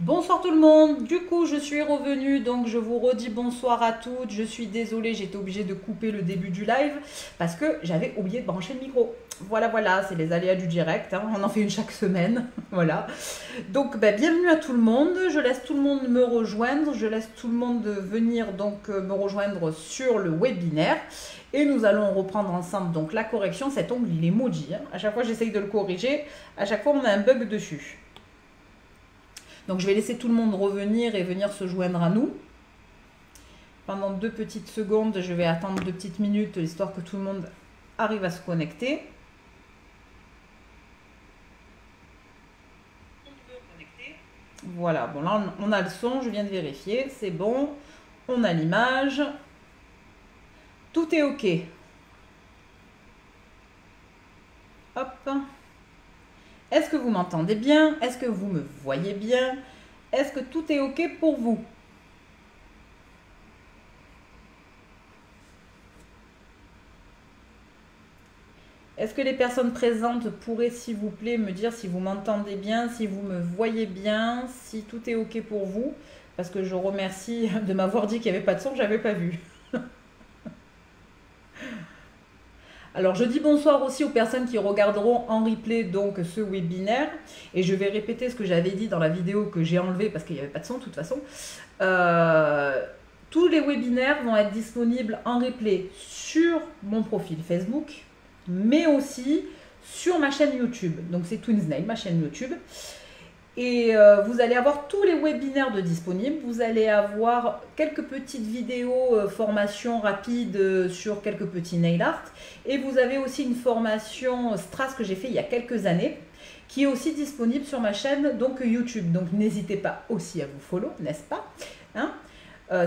Bonsoir tout le monde, du coup je suis revenue, donc je vous redis bonsoir à toutes, je suis désolée, j'étais obligée de couper le début du live parce que j'avais oublié de brancher le micro. Voilà, c'est les aléas du direct, hein, on en fait une chaque semaine, voilà. Donc bienvenue à tout le monde, je laisse tout le monde me rejoindre, je laisse tout le monde venir donc me rejoindre sur le webinaire et nous allons reprendre ensemble donc la correction, cet onglet il est maudit, hein. À chaque fois j'essaye de le corriger, à chaque fois on a un bug dessus. Donc je vais laisser tout le monde revenir et venir se joindre à nous. Pendant 2 petites secondes, je vais attendre 2 petites minutes, histoire que tout le monde arrive à se connecter. Voilà, bon là on a le son, je viens de vérifier, c'est bon. On a l'image. Tout est OK. Hop. Est-ce que vous m'entendez bien? Est-ce que vous me voyez bien? Est-ce que tout est OK pour vous? Est-ce que les personnes présentes pourraient, s'il vous plaît, me dire si vous m'entendez bien, si vous me voyez bien, si tout est OK pour vous? Parce que je remercie de m'avoir dit qu'il n'y avait pas de son, je n'avais pas vu. Alors, je dis bonsoir aussi aux personnes qui regarderont en replay donc ce webinaire. Et je vais répéter ce que j'avais dit dans la vidéo que j'ai enlevée parce qu'il n'y avait pas de son de toute façon. Tous les webinaires vont être disponibles en replay sur mon profil Facebook, mais aussi sur ma chaîne YouTube. Donc, c'est Twinsnail, ma chaîne YouTube. Et vous allez avoir tous les webinaires de disponibles. Vous allez avoir quelques petites vidéos formation rapide sur quelques petits nail art. Et vous avez aussi une formation Strass que j'ai fait il y a quelques années, qui est aussi disponible sur ma chaîne donc YouTube. Donc n'hésitez pas aussi à vous follow, n'est-ce pas, hein,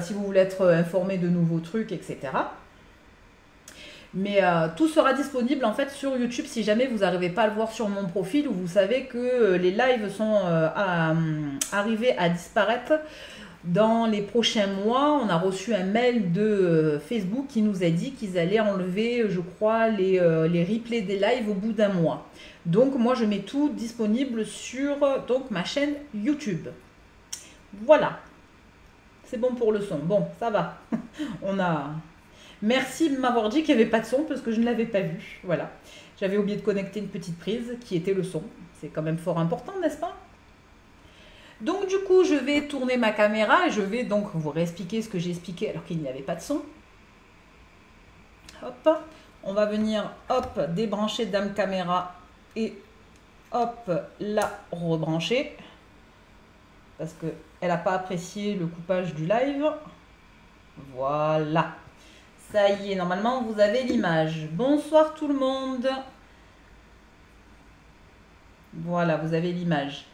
si vous voulez être informé de nouveaux trucs, etc. Mais tout sera disponible en fait sur YouTube si jamais vous n'arrivez pas à le voir sur mon profil ou vous savez que les lives sont arrivés à disparaître dans les prochains mois. On a reçu un mail de Facebook qui nous a dit qu'ils allaient enlever, je crois, les replays des lives au bout d'un mois. Donc moi je mets tout disponible sur donc, ma chaîne YouTube. Voilà, c'est bon pour le son. Bon, ça va. On a... Merci de m'avoir dit qu'il n'y avait pas de son parce que je ne l'avais pas vu. Voilà. J'avais oublié de connecter une petite prise qui était le son. C'est quand même fort important, n'est-ce pas? Donc du coup, je vais tourner ma caméra et je vais donc vous réexpliquer ce que j'ai expliqué alors qu'il n'y avait pas de son. Hop. On va venir, hop, débrancher Dame Caméra et hop, la rebrancher. Parce qu'elle n'a pas apprécié le coupage du live. Voilà. Ça y est, normalement, vous avez l'image. Bonsoir tout le monde. Voilà, vous avez l'image.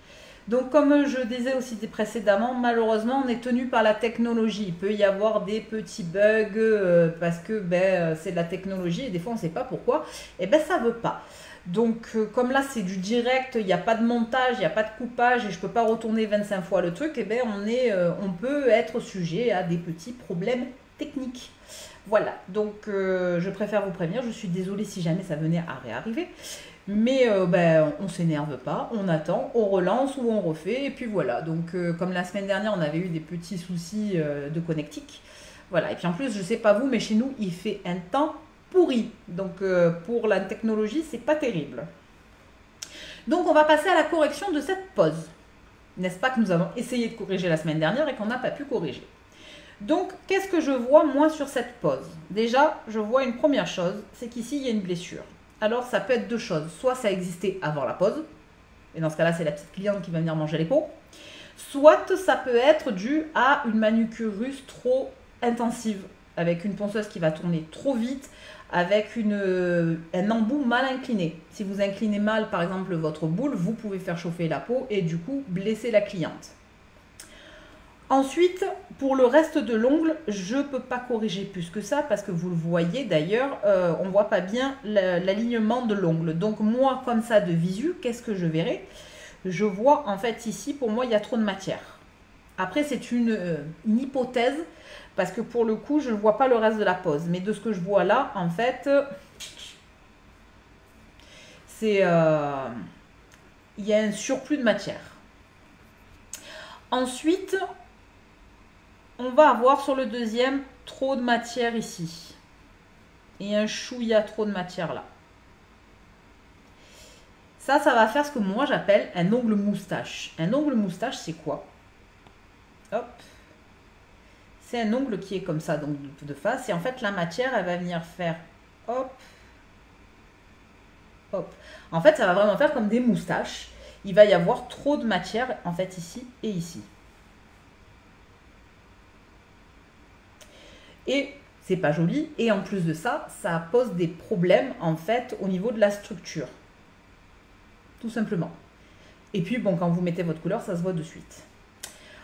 Donc, comme je disais aussi précédemment, malheureusement, on est tenu par la technologie. Il peut y avoir des petits bugs parce que c'est de la technologie et des fois, on ne sait pas pourquoi. Et ça ne veut pas. Donc, comme là, c'est du direct, il n'y a pas de montage, il n'y a pas de coupage et je ne peux pas retourner 25 fois le truc, et on peut être sujet à des petits problèmes techniques. Voilà, donc je préfère vous prévenir, je suis désolée si jamais ça venait à réarriver, mais on s'énerve pas, on attend, on relance ou on refait, et puis voilà. Donc comme la semaine dernière, on avait eu des petits soucis de connectique, voilà. Et puis en plus, je sais pas vous, mais chez nous, il fait un temps pourri, donc pour la technologie, c'est pas terrible. Donc on va passer à la correction de cette pause, n'est-ce pas, que nous avons essayé de corriger la semaine dernière et qu'on n'a pas pu corriger. Donc, qu'est-ce que je vois, moi, sur cette pose? Déjà, je vois une première chose, c'est qu'ici, il y a une blessure. Alors, ça peut être deux choses. Soit ça existait avant la pose, et dans ce cas-là, c'est la petite cliente qui va venir manger les peaux. Soit ça peut être dû à une manucure trop intensive, avec une ponceuse qui va tourner trop vite, avec un embout mal incliné. Si vous inclinez mal, par exemple, votre boule, vous pouvez faire chauffer la peau et du coup, blesser la cliente. Ensuite, pour le reste de l'ongle, je ne peux pas corriger plus que ça parce que vous le voyez d'ailleurs, on ne voit pas bien l'alignement de l'ongle. Donc moi, comme ça de visu, qu'est-ce que je verrai? Je vois en fait ici, pour moi, il y a trop de matière. Après, c'est une hypothèse parce que pour le coup, je ne vois pas le reste de la pose. Mais de ce que je vois là, en fait, c'est il y a un surplus de matière. Ensuite, on va avoir sur le deuxième trop de matière ici. Et un chouïa trop de matière là. Ça va faire ce que moi j'appelle un ongle moustache. Un ongle moustache, c'est quoi? Hop. C'est un ongle qui est comme ça, donc de face. Et en fait, la matière, elle va venir faire hop, hop. En fait, ça va vraiment faire comme des moustaches. Il va y avoir trop de matière, en fait, ici et ici. Et c'est pas joli. Et en plus de ça, ça pose des problèmes, en fait, au niveau de la structure. Tout simplement. Et puis, bon, quand vous mettez votre couleur, ça se voit de suite.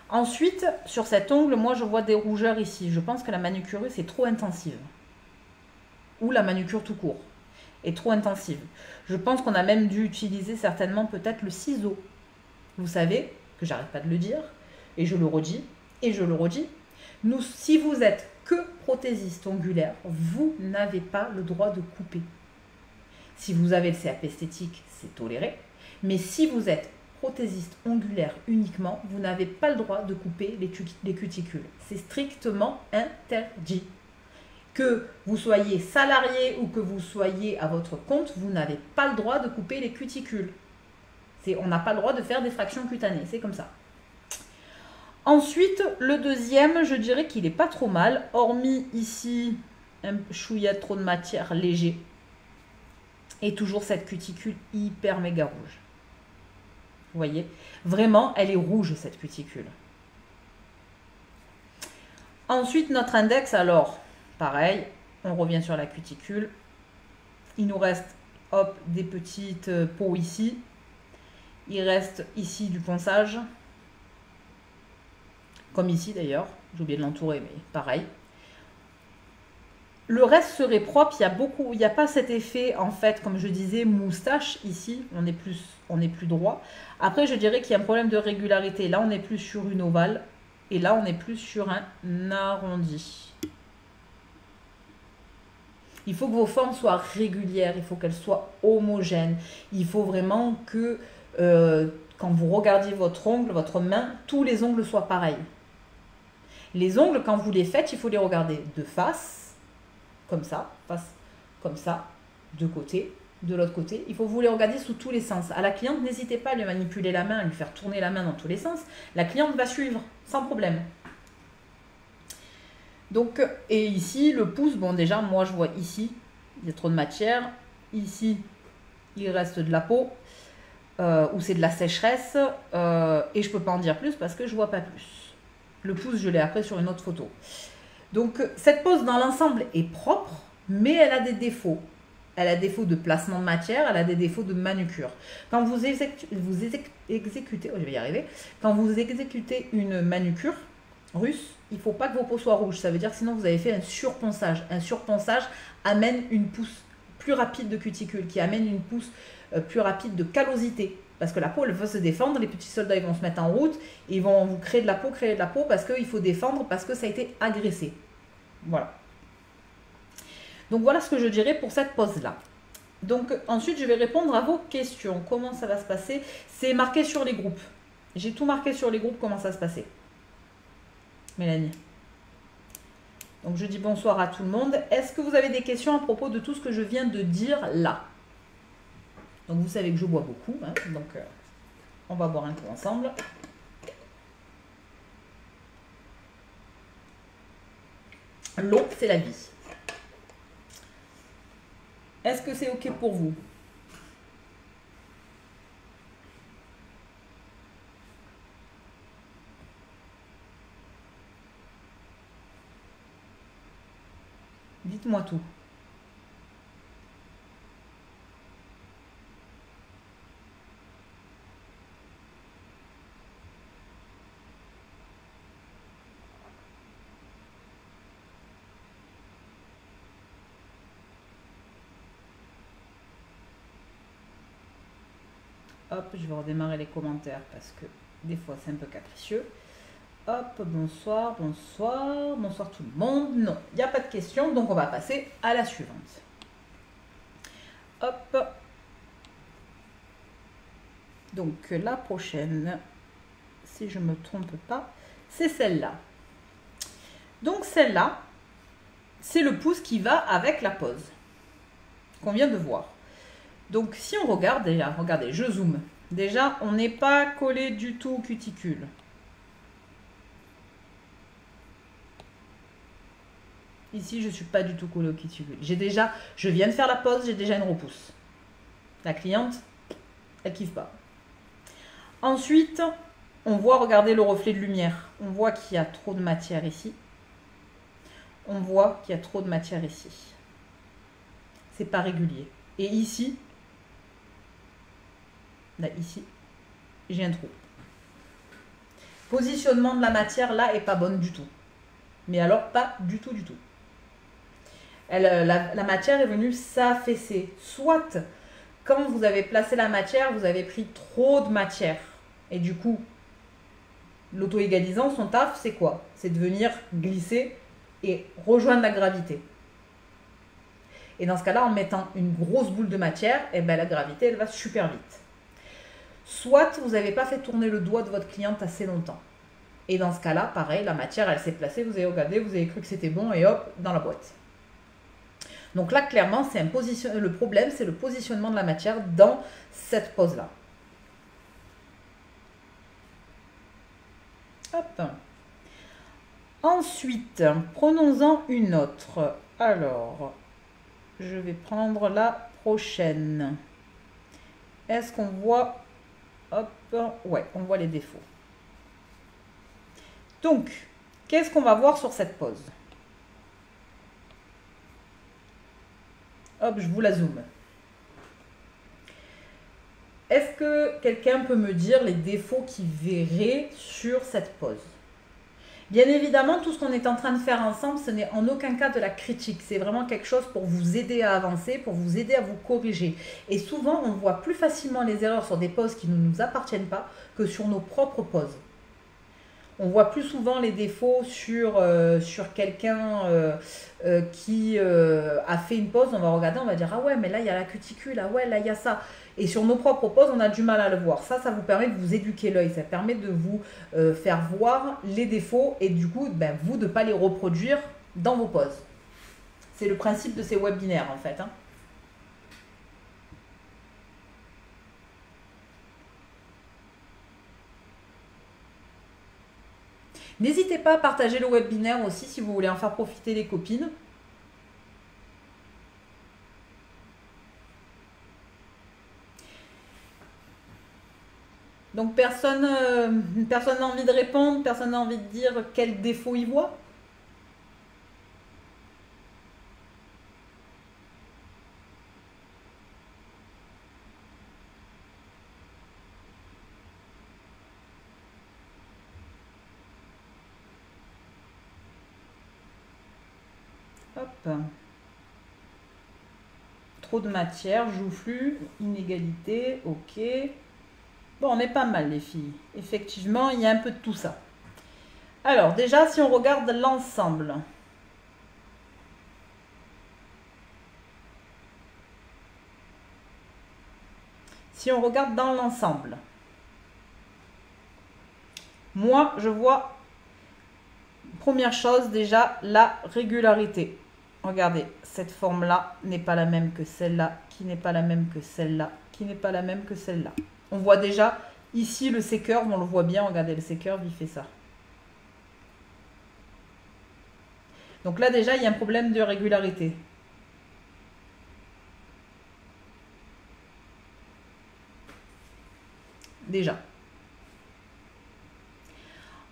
Ensuite, sur cet ongle, moi, je vois des rougeurs ici. Je pense que la manucure est trop intensive. Ou la manucure tout court est trop intensive. Je pense qu'on a même dû utiliser certainement peut-être le ciseau. Vous savez que j'arrête pas de le dire, et je le redis, et je le redis. Nous, si vous êtes que prothésiste ongulaire, vous n'avez pas le droit de couper. Si vous avez le CAP esthétique, c'est toléré. Mais si vous êtes prothésiste ongulaire uniquement, vous n'avez pas le droit de couper les cuticules. C'est strictement interdit. Que vous soyez salarié ou que vous soyez à votre compte, vous n'avez pas le droit de couper les cuticules. On n'a pas le droit de faire des fractions cutanées, c'est comme ça. Ensuite, le deuxième, je dirais qu'il n'est pas trop mal, hormis ici un chouïa trop de matière léger. Et toujours cette cuticule hyper méga rouge. Vous voyez, vraiment, elle est rouge cette cuticule. Ensuite, notre index, alors, pareil, on revient sur la cuticule. Il nous reste, hop, des petites peaux ici. Il reste ici du ponçage. Comme ici d'ailleurs, j'ai oublié de l'entourer, mais pareil. Le reste serait propre, il n'y a pas cet effet, en fait, comme je disais, moustache, ici, on est plus droit. Après, je dirais qu'il y a un problème de régularité. Là, on est plus sur une ovale, et là, on est plus sur un arrondi. Il faut que vos formes soient régulières, il faut qu'elles soient homogènes. Il faut vraiment que, quand vous regardiez votre ongle, votre main, tous les ongles soient pareils. Les ongles, quand vous les faites, il faut les regarder de face, comme ça, face comme ça, de côté, de l'autre côté. Il faut vous les regarder sous tous les sens. À la cliente, n'hésitez pas à lui manipuler la main, à lui faire tourner la main dans tous les sens. La cliente va suivre, sans problème. Donc, et ici, le pouce, bon déjà, moi je vois ici, il y a trop de matière. Ici, il reste de la peau, ou c'est de la sécheresse, et je ne peux pas en dire plus parce que je ne vois pas plus. Le pouce, je l'ai après sur une autre photo. Donc, cette pose dans l'ensemble est propre, mais elle a des défauts. Elle a des défauts de placement de matière, elle a des défauts de manucure. Quand vous exécutez, oh, je vais y arriver, quand vous exécutez une manucure russe, il ne faut pas que vos peaux soient rouges. Ça veut dire sinon vous avez fait un surponçage. Un surponçage amène une pousse plus rapide de cuticule, qui amène une pousse plus rapide de callosité. Parce que la peau, elle veut se défendre, les petits soldats, ils vont se mettre en route, et ils vont vous créer de la peau, parce qu'il faut défendre, parce que ça a été agressé. Voilà. Donc voilà ce que je dirais pour cette pose-là. Donc ensuite, je vais répondre à vos questions. Comment ça va se passer? C'est marqué sur les groupes. J'ai tout marqué sur les groupes, comment ça se passait. Mélanie. Donc je dis bonsoir à tout le monde. Est-ce que vous avez des questions à propos de tout ce que je viens de dire là? Donc vous savez que je bois beaucoup, hein, donc on va boire un coup ensemble. L'eau, c'est la vie. Est-ce que c'est OK pour vous? Dites-moi tout. Hop, je vais redémarrer les commentaires parce que des fois c'est un peu capricieux. Hop, bonsoir, bonsoir, bonsoir tout le monde. Non, il n'y a pas de questions, donc on va passer à la suivante. Hop. Donc la prochaine, si je ne me trompe pas, c'est celle-là. Donc celle-là, c'est le pouce qui va avec la pose qu'on vient de voir. Donc si on regarde déjà, regardez, je zoome. Déjà, on n'est pas collé du tout au cuticule. Ici, je ne suis pas du tout collé au cuticule. Je viens de faire la pose, j'ai déjà une repousse. La cliente, elle kiffe pas. Ensuite, on voit, regardez le reflet de lumière. On voit qu'il y a trop de matière ici. On voit qu'il y a trop de matière ici. C'est pas régulier. Et ici, là, ici, j'ai un trou. Positionnement de la matière là est pas bonne du tout. Mais alors pas du tout du tout. La matière est venue s'affaisser. Soit quand vous avez placé la matière, vous avez pris trop de matière. Et du coup, l'auto-égalisant, son taf, c'est quoi? C'est de venir glisser et rejoindre la gravité. Et dans ce cas-là, en mettant une grosse boule de matière, eh ben, la gravité, elle va super vite. Soit vous n'avez pas fait tourner le doigt de votre cliente assez longtemps. Et dans ce cas-là, pareil, la matière, elle s'est placée, vous avez regardé, vous avez cru que c'était bon et hop, dans la boîte. Donc là, clairement, c'est le problème, c'est le positionnement de la matière dans cette pose-là. Hop. Ensuite, prenons-en une autre. Alors, je vais prendre la prochaine. Est-ce qu'on voit... Hop, ouais, on voit les défauts. Donc, qu'est-ce qu'on va voir sur cette pose? Hop, je vous la zoome. Est-ce que quelqu'un peut me dire les défauts qu'il verrait sur cette pose? Bien évidemment, tout ce qu'on est en train de faire ensemble, ce n'est en aucun cas de la critique. C'est vraiment quelque chose pour vous aider à avancer, pour vous aider à vous corriger. Et souvent, on voit plus facilement les erreurs sur des poses qui ne nous appartiennent pas que sur nos propres poses. On voit plus souvent les défauts sur quelqu'un qui a fait une pose. On va regarder, on va dire « Ah ouais, mais là, il y a la cuticule. Ah ouais, là, il y a ça. » Et sur nos propres poses, on a du mal à le voir. Ça vous permet de vous éduquer l'œil. Ça permet de vous faire voir les défauts et du coup, ben, vous, de ne pas les reproduire dans vos poses. C'est le principe de ces webinaires, en fait. Hein. N'hésitez pas à partager le webinaire aussi si vous voulez en faire profiter les copines. Donc personne n'a envie de répondre, personne n'a envie de dire quel défaut il voit. Hop. Trop de matière, joufflu, inégalité, ok. Bon, on est pas mal les filles. Effectivement, il y a un peu de tout ça. Alors déjà, si on regarde l'ensemble. Si on regarde dans l'ensemble. Moi, je vois, première chose déjà, la régularité. Regardez, cette forme-là n'est pas la même que celle-là, qui n'est pas la même que celle-là, qui n'est pas la même que celle-là. On voit déjà, ici, le C-curve, on le voit bien, regardez, le C-curve, il fait ça. Donc là, déjà, il y a un problème de régularité. Déjà.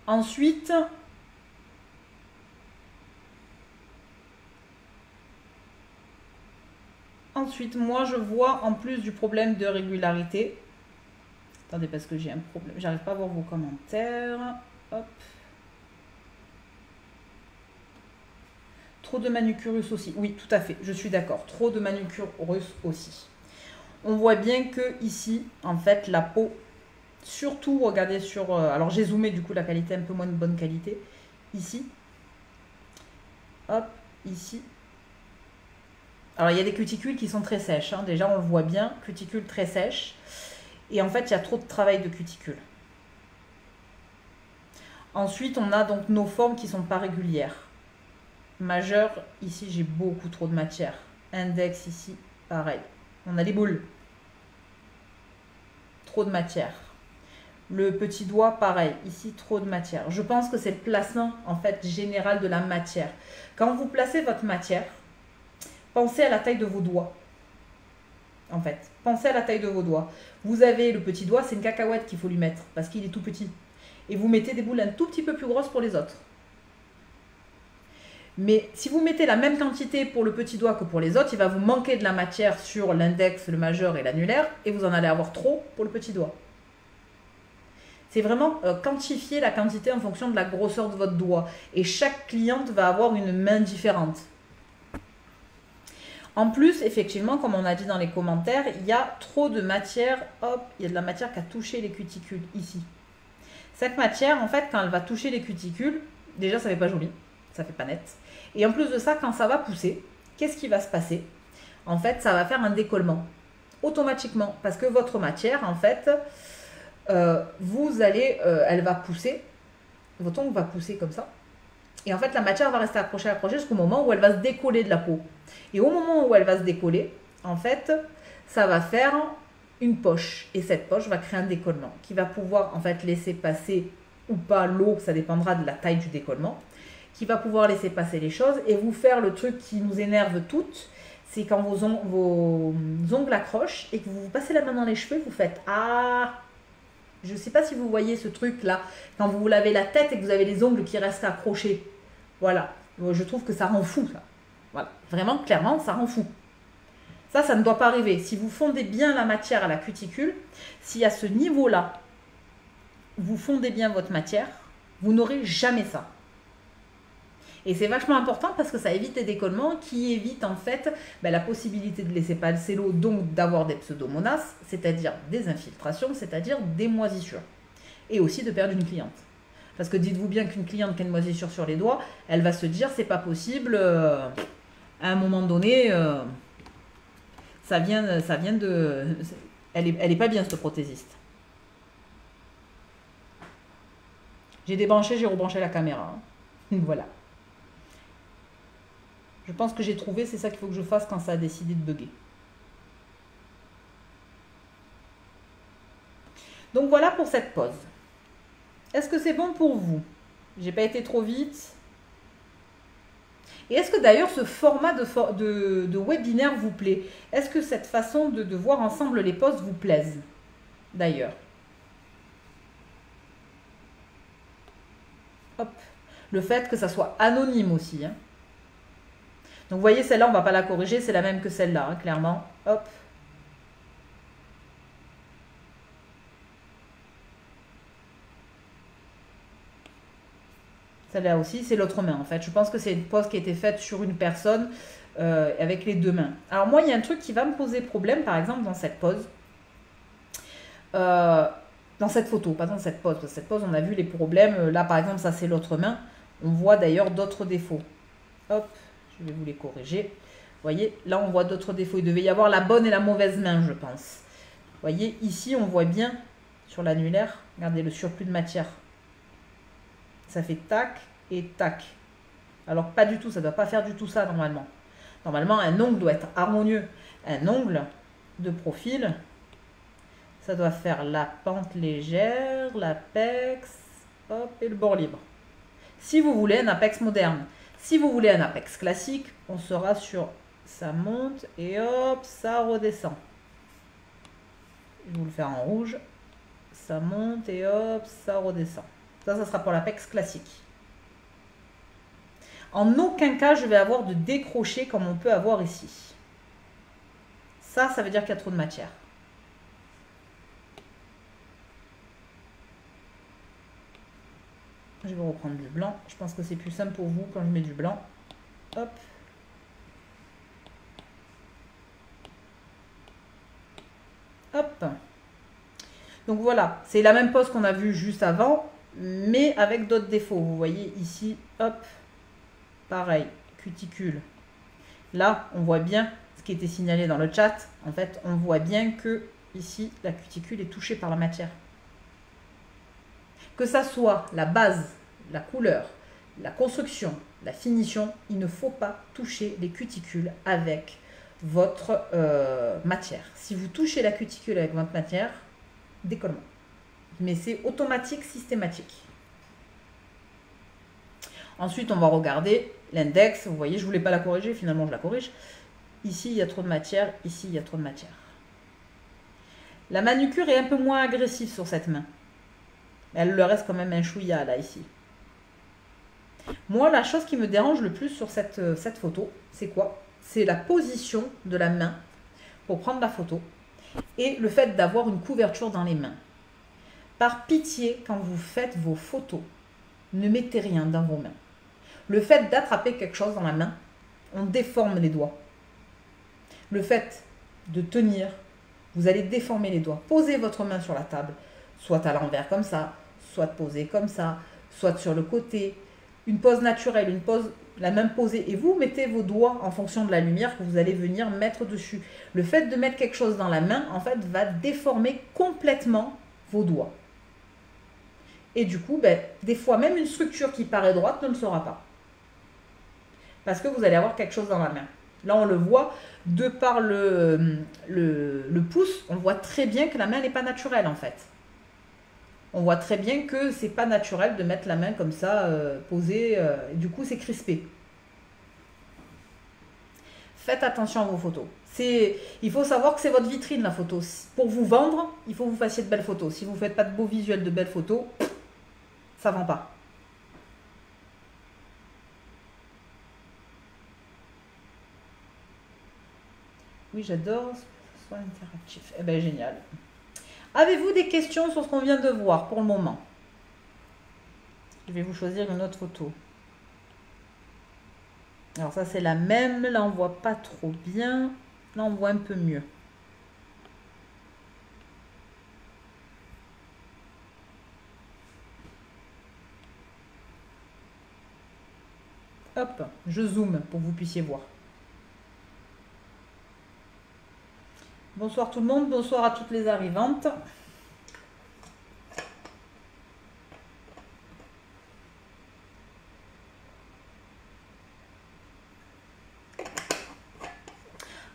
Ensuite, moi, je vois, en plus du problème de régularité, attendez, parce que j'ai un problème, j'arrive pas à voir vos commentaires, hop. Trop de manucurus aussi, oui, tout à fait, je suis d'accord, trop de manucurus aussi. On voit bien que ici, en fait, la peau, surtout, regardez sur, alors j'ai zoomé, du coup, la qualité est un peu moins de bonne qualité, ici, hop, ici. Alors, il y a des cuticules qui sont très sèches. Hein. Déjà, on le voit bien, cuticules très sèches. Et en fait, il y a trop de travail de cuticule. Ensuite, on a donc nos formes qui ne sont pas régulières. Majeur, ici j'ai beaucoup trop de matière. Index ici, pareil. On a les boules. Trop de matière. Le petit doigt, pareil. Ici, trop de matière. Je pense que c'est le placement, en fait, général de la matière. Quand vous placez votre matière, pensez à la taille de vos doigts. En fait, pensez à la taille de vos doigts. Vous avez le petit doigt, c'est une cacahuète qu'il faut lui mettre, parce qu'il est tout petit. Et vous mettez des boules un tout petit peu plus grosses pour les autres. Mais si vous mettez la même quantité pour le petit doigt que pour les autres, il va vous manquer de la matière sur l'index, le majeur et l'annulaire, et vous en allez avoir trop pour le petit doigt. C'est vraiment quantifier la quantité en fonction de la grosseur de votre doigt. Et chaque cliente va avoir une main différente. En plus, effectivement, comme on a dit dans les commentaires, il y a trop de matière. Hop, il y a de la matière qui a touché les cuticules, ici. Cette matière, en fait, quand elle va toucher les cuticules, déjà, ça ne fait pas joli. Ça ne fait pas net. Et en plus de ça, quand ça va pousser, qu'est-ce qui va se passer? En fait, ça va faire un décollement. Automatiquement. Parce que votre matière, en fait, elle va pousser. Votre ongle va pousser comme ça. Et en fait, la matière va rester accrochée jusqu'au moment où elle va se décoller de la peau. Et au moment où elle va se décoller, en fait, ça va faire une poche. Et cette poche va créer un décollement qui va pouvoir, en fait, laisser passer ou pas l'eau, ça dépendra de la taille du décollement, qui va pouvoir laisser passer les choses et vous faire le truc qui nous énerve toutes, c'est quand vos ongles accrochent et que vous passez la main dans les cheveux, vous faites « Ah !» Je ne sais pas si vous voyez ce truc-là, quand vous vous lavez la tête et que vous avez les ongles qui restent accrochés. Voilà, je trouve que ça rend fou, ça. Voilà, vraiment, clairement, ça rend fou. Ça ne doit pas arriver. Si vous fondez bien la matière à la cuticule, si à ce niveau-là, vous fondez bien votre matière, vous n'aurez jamais ça. Et c'est vachement important parce que ça évite les décollements qui évitent en fait la possibilité de laisser passer l'eau, donc d'avoir des pseudomonas, c'est-à-dire des infiltrations, c'est-à-dire des moisissures. Et aussi de perdre une cliente. Parce que dites-vous bien qu'une cliente qui a une moisissure sur les doigts, elle va se dire c'est pas possible, à un moment donné, ça vient de... Elle est pas bien cette prothésiste. J'ai débranché, j'ai rebranché la caméra. Voilà. Je pense que j'ai trouvé, c'est ça qu'il faut que je fasse quand ça a décidé de bugger. Donc voilà pour cette pause. Est-ce que c'est bon pour vous? J'ai pas été trop vite. Et est-ce que d'ailleurs ce format de webinaire vous plaît? Est-ce que cette façon de voir ensemble les posts vous plaise d'ailleurs? Hop. Le fait que ça soit anonyme aussi. Hein. Donc vous voyez, celle-là, on ne va pas la corriger, c'est la même que celle-là, hein, clairement. Hop. Celle-là aussi, c'est l'autre main en fait. Je pense que c'est une pose qui a été faite sur une personne avec les deux mains. Alors moi, il y a un truc qui va me poser problème, par exemple, dans cette pose. Dans cette photo, pas dans cette pose. Parce que cette pose, on a vu les problèmes. Là, par exemple, ça, c'est l'autre main. On voit d'ailleurs d'autres défauts. Hop. Je vais vous les corriger. Vous voyez, là, on voit d'autres défauts. Il devait y avoir la bonne et la mauvaise main, je pense. Vous voyez, ici, on voit bien sur l'annulaire. Regardez le surplus de matière. Ça fait tac et tac. Alors, pas du tout. Ça ne doit pas faire du tout ça, normalement. Normalement, un ongle doit être harmonieux. Un ongle de profil, ça doit faire la pente légère, l'apex, hop, et le bord libre. Si vous voulez un apex moderne. Si vous voulez un apex classique, on sera sur ça monte et hop, ça redescend. Je vais vous le faire en rouge. Ça monte et hop, ça redescend. Ça sera pour l'apex classique. En aucun cas, je vais avoir de décroché comme on peut avoir ici. Ça veut dire qu'il y a trop de matière. Je vais reprendre du blanc. Je pense que c'est plus simple pour vous quand je mets du blanc. Hop. Hop. Donc voilà, c'est la même pose qu'on a vue juste avant, mais avec d'autres défauts. Vous voyez ici, hop, pareil, cuticule. Là, on voit bien ce qui était signalé dans le chat. En fait, on voit bien que ici, la cuticule est touchée par la matière. Que ça soit la base la couleur, la construction, la finition, il ne faut pas toucher les cuticules avec votre matière. Si vous touchez la cuticule avec votre matière, décollement. Mais c'est automatique, systématique. Ensuite, on va regarder l'index. Vous voyez, je ne voulais pas la corriger, finalement je la corrige. Ici, il y a trop de matière, ici, il y a trop de matière. La manucure est un peu moins agressive sur cette main. Elle le reste quand même un chouïa, là, ici. Moi, la chose qui me dérange le plus sur cette photo, c'est quoi? C'est la position de la main pour prendre la photo et le fait d'avoir une couverture dans les mains. Par pitié, quand vous faites vos photos, ne mettez rien dans vos mains. Le fait d'attraper quelque chose dans la main, on déforme les doigts. Le fait de tenir, vous allez déformer les doigts. Posez votre main sur la table, soit à l'envers comme ça, soit posée comme ça, soit sur le côté. Une pose naturelle, une pose, la même posée. Et vous mettez vos doigts en fonction de la lumière que vous allez venir mettre dessus. Le fait de mettre quelque chose dans la main, en fait, va déformer complètement vos doigts. Et du coup, des fois, même une structure qui paraît droite ne le sera pas. Parce que vous allez avoir quelque chose dans la main. Là, on le voit, de par le pouce, on voit très bien que la main n'est pas naturelle, en fait. On voit très bien que c'est pas naturel de mettre la main comme ça, posée, et du coup, c'est crispé. Faites attention à vos photos. Il faut savoir que c'est votre vitrine, la photo. Pour vous vendre, il faut que vous fassiez de belles photos. Si vous ne faites pas de beaux visuels, de belles photos, ça ne vend pas. Oui, j'adore. Soit interactif. Eh bien, génial. Avez-vous des questions sur ce qu'on vient de voir pour le moment? Je vais vous choisir une autre photo. Alors ça, c'est la même. Là, on ne voit pas trop bien. Là, on voit un peu mieux. Hop, je zoome pour que vous puissiez voir. Bonsoir tout le monde, bonsoir à toutes les arrivantes.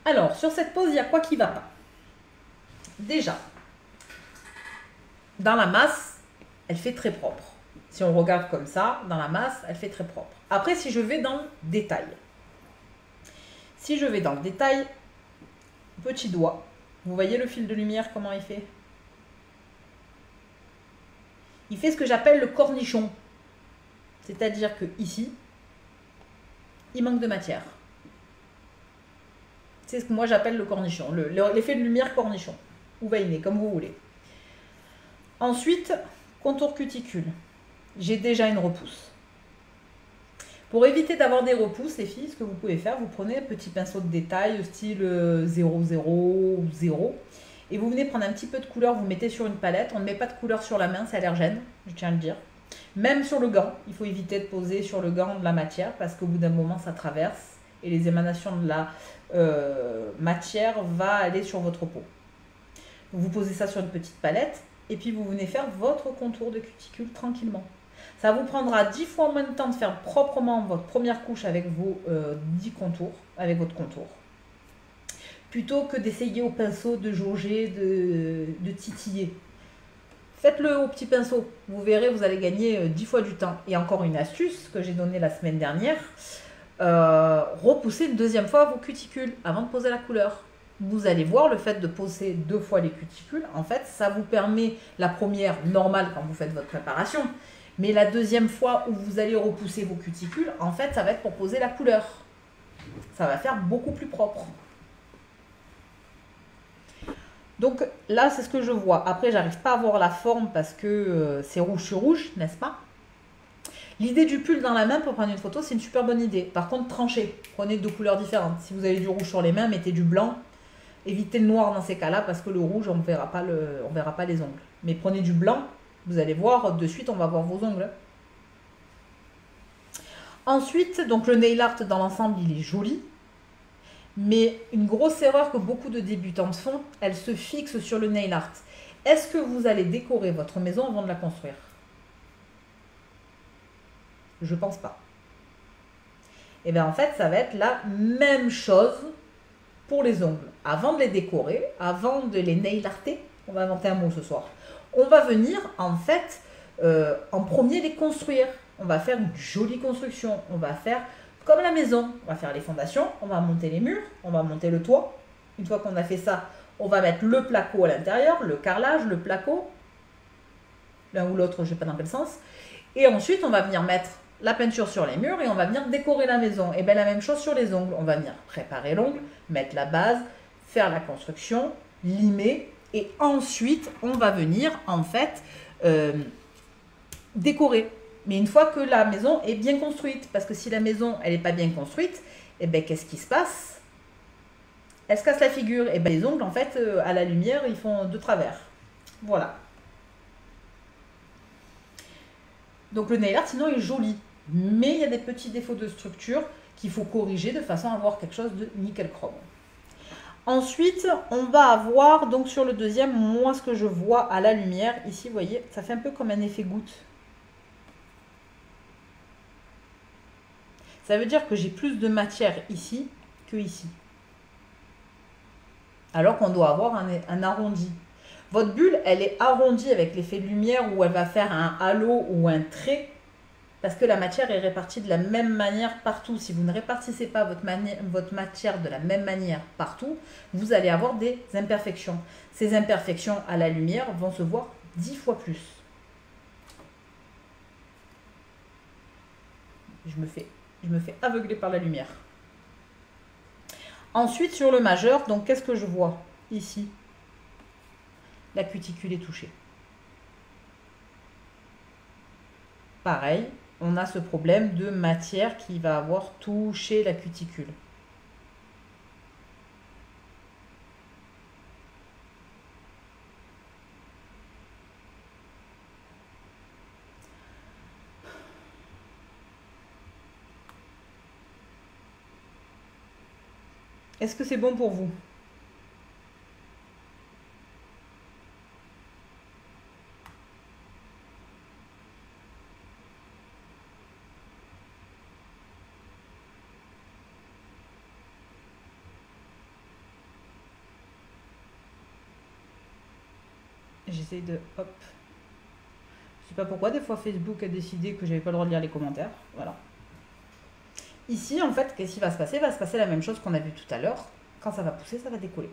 Alors, sur cette pose, il y a quoi qui va pas? Déjà, dans la masse, elle fait très propre. Si on regarde comme ça, dans la masse, elle fait très propre. Après, si je vais dans le détail. Si je vais dans le détail, petit doigt. Vous voyez le fil de lumière, comment il fait? Il fait ce que j'appelle le cornichon. C'est-à-dire que ici, il manque de matière. C'est ce que moi j'appelle le cornichon. L'effet de lumière cornichon. Ou veiné, comme vous voulez. Ensuite, contour cuticule. J'ai déjà une repousse. Pour éviter d'avoir des repousses, les filles, ce que vous pouvez faire, vous prenez un petit pinceau de détail, style 0, 0 ou 0. Et vous venez prendre un petit peu de couleur, vous mettez sur une palette. On ne met pas de couleur sur la main, c'est allergène, je tiens à le dire. Même sur le gant, il faut éviter de poser sur le gant de la matière parce qu'au bout d'un moment, ça traverse. Et les émanations de la matière vont aller sur votre peau. Vous posez ça sur une petite palette et puis vous venez faire votre contour de cuticule tranquillement. Ça vous prendra 10 fois moins de temps de faire proprement votre première couche avec vos 10 contours, avec votre contour. Plutôt que d'essayer au pinceau de jauger, de titiller. Faites-le au petit pinceau. Vous verrez, vous allez gagner 10 fois du temps. Et encore une astuce que j'ai donnée la semaine dernière. Repoussez une deuxième fois vos cuticules avant de poser la couleur. Vous allez voir, le fait de poser 2 fois les cuticules, en fait, ça vous permet, la première, normale quand vous faites votre préparation, mais la deuxième fois où vous allez repousser vos cuticules, en fait, ça va être pour poser la couleur. Ça va faire beaucoup plus propre. Donc là, c'est ce que je vois. Après, j'arrive pas à voir la forme parce que c'est rouge sur rouge, n'est-ce pas? L'idée du pull dans la main pour prendre une photo, c'est une super bonne idée. Par contre, tranchez. Prenez 2 couleurs différentes. Si vous avez du rouge sur les mains, mettez du blanc. Évitez le noir dans ces cas-là parce que le rouge, on ne verra pas les ongles. Mais prenez du blanc. Vous allez voir, de suite, on va voir vos ongles. Ensuite, donc le nail art dans l'ensemble, il est joli. Mais une grosse erreur que beaucoup de débutantes font, elles se fixent sur le nail art. Est-ce que vous allez décorer votre maison avant de la construire? Je pense pas. Et bien en fait, ça va être la même chose pour les ongles. Avant de les décorer, avant de les nail arter, on va inventer un mot ce soir, on va venir en fait en premier les construire. On va faire une jolie construction. On va faire comme la maison. On va faire les fondations, on va monter les murs, on va monter le toit. Une fois qu'on a fait ça, on va mettre le placo à l'intérieur, le carrelage, le placo. L'un ou l'autre, je ne sais pas dans quel sens. Et ensuite, on va venir mettre la peinture sur les murs et on va venir décorer la maison. Et bien la même chose sur les ongles. On va venir préparer l'ongle, mettre la base, faire la construction, limer. Et ensuite, on va venir en fait décorer. Mais une fois que la maison est bien construite. Parce que si la maison, elle n'est pas bien construite, et bien qu'est-ce qui se passe? Elle se casse la figure. Et bien les ongles, en fait, à la lumière, ils font de travers. Voilà. Donc le nail art, sinon, il est joli. Mais il y a des petits défauts de structure qu'il faut corriger de façon à avoir quelque chose de nickel chrome. Ensuite, on va avoir, donc sur le deuxième, moi, ce que je vois à la lumière, ici, vous voyez, ça fait un peu comme un effet goutte. Ça veut dire que j'ai plus de matière ici que ici. Alors qu'on doit avoir un arrondi. Votre bulle, elle est arrondie avec l'effet de lumière où elle va faire un halo ou un trait parce que la matière est répartie de la même manière partout. Si vous ne répartissez pas votre matière de la même manière partout, vous allez avoir des imperfections. Ces imperfections à la lumière vont se voir 10 fois plus. Je me fais aveugler par la lumière. Ensuite, sur le majeur, donc qu'est-ce que je vois ici? La cuticule est touchée. Pareil, on a ce problème de matière qui va avoir touché la cuticule. Est-ce que c'est bon pour vous? J'essaie de... Hop. Je sais pas pourquoi, des fois Facebook a décidé que j'avais pas le droit de lire les commentaires. Voilà. Ici, en fait, qu'est-ce qui va se passer? Va se passer la même chose qu'on a vu tout à l'heure. Quand ça va pousser, ça va décoller.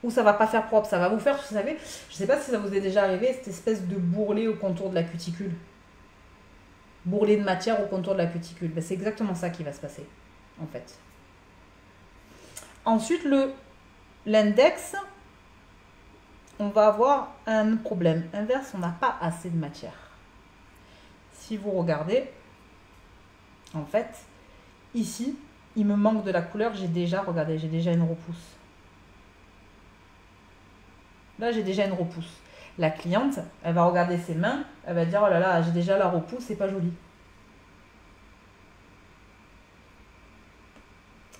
Ou ça va pas faire propre, ça va vous faire, vous savez, je sais pas si ça vous est déjà arrivé, cette espèce de bourrelet au contour de la cuticule. Bourrelet de matière au contour de la cuticule. Ben, c'est exactement ça qui va se passer, en fait. Ensuite, l'index, on va avoir un problème inverse, on n'a pas assez de matière. Si vous regardez, en fait, ici, il me manque de la couleur, regardez, j'ai déjà une repousse. Là, j'ai déjà une repousse. La cliente, elle va regarder ses mains, elle va dire, oh là là, j'ai déjà la repousse, c'est pas joli.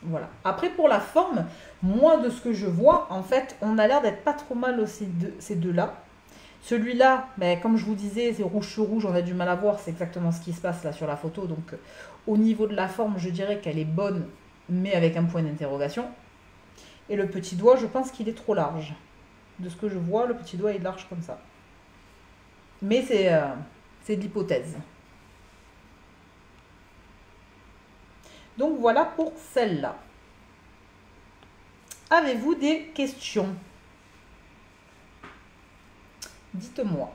Voilà. Après, pour la forme, moi, de ce que je vois, en fait, on a l'air d'être pas trop mal aussi ces deux-là. Celui-là, ben, comme je vous disais, c'est rouge sur rouge, on a du mal à voir, c'est exactement ce qui se passe là sur la photo. Donc, au niveau de la forme, je dirais qu'elle est bonne, mais avec un point d'interrogation. Et le petit doigt, je pense qu'il est trop large. De ce que je vois, le petit doigt est large comme ça. Mais c'est de l'hypothèse. Donc voilà pour celle-là. Avez-vous des questions? Dites-moi.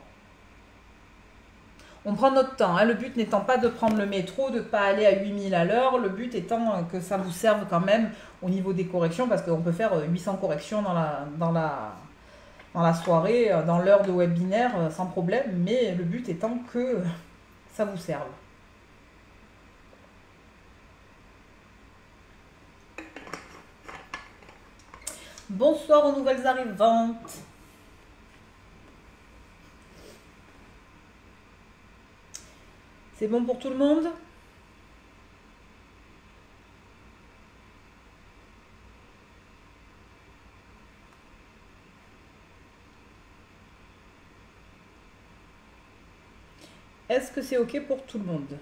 On prend notre temps, hein. Le but n'étant pas de prendre le métro, de ne pas aller à 8000 à l'heure. Le but étant que ça vous serve quand même au niveau des corrections, parce qu'on peut faire 800 corrections dans la soirée, dans l'heure de webinaire, sans problème. Mais le but étant que ça vous serve. Bonsoir aux nouvelles arrivantes. C'est bon pour tout le monde? Est-ce que c'est OK pour tout le monde?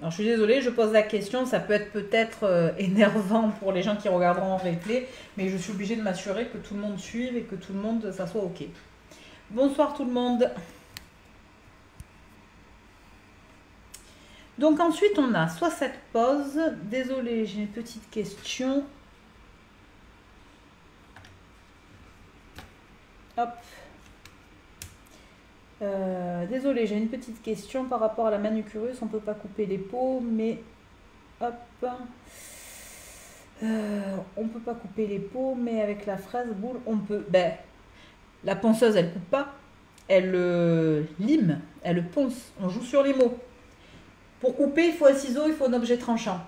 Alors, je suis désolée, je pose la question, ça peut être peut-être énervant pour les gens qui regarderont en replay, mais je suis obligée de m'assurer que tout le monde suive et que tout le monde, ça soit OK. Bonsoir tout le monde. Donc ensuite, on a soit cette pose. Désolée, j'ai une petite question. Hop. Désolée, j'ai une petite question par rapport à la manucurus. On ne peut pas couper les peaux, mais... Hop. On ne peut pas couper les peaux, mais avec la fraise boule, on peut... Ben, la ponceuse, elle coupe pas. Elle lime, elle ponce. On joue sur les mots. Pour couper, il faut un ciseau, il faut un objet tranchant.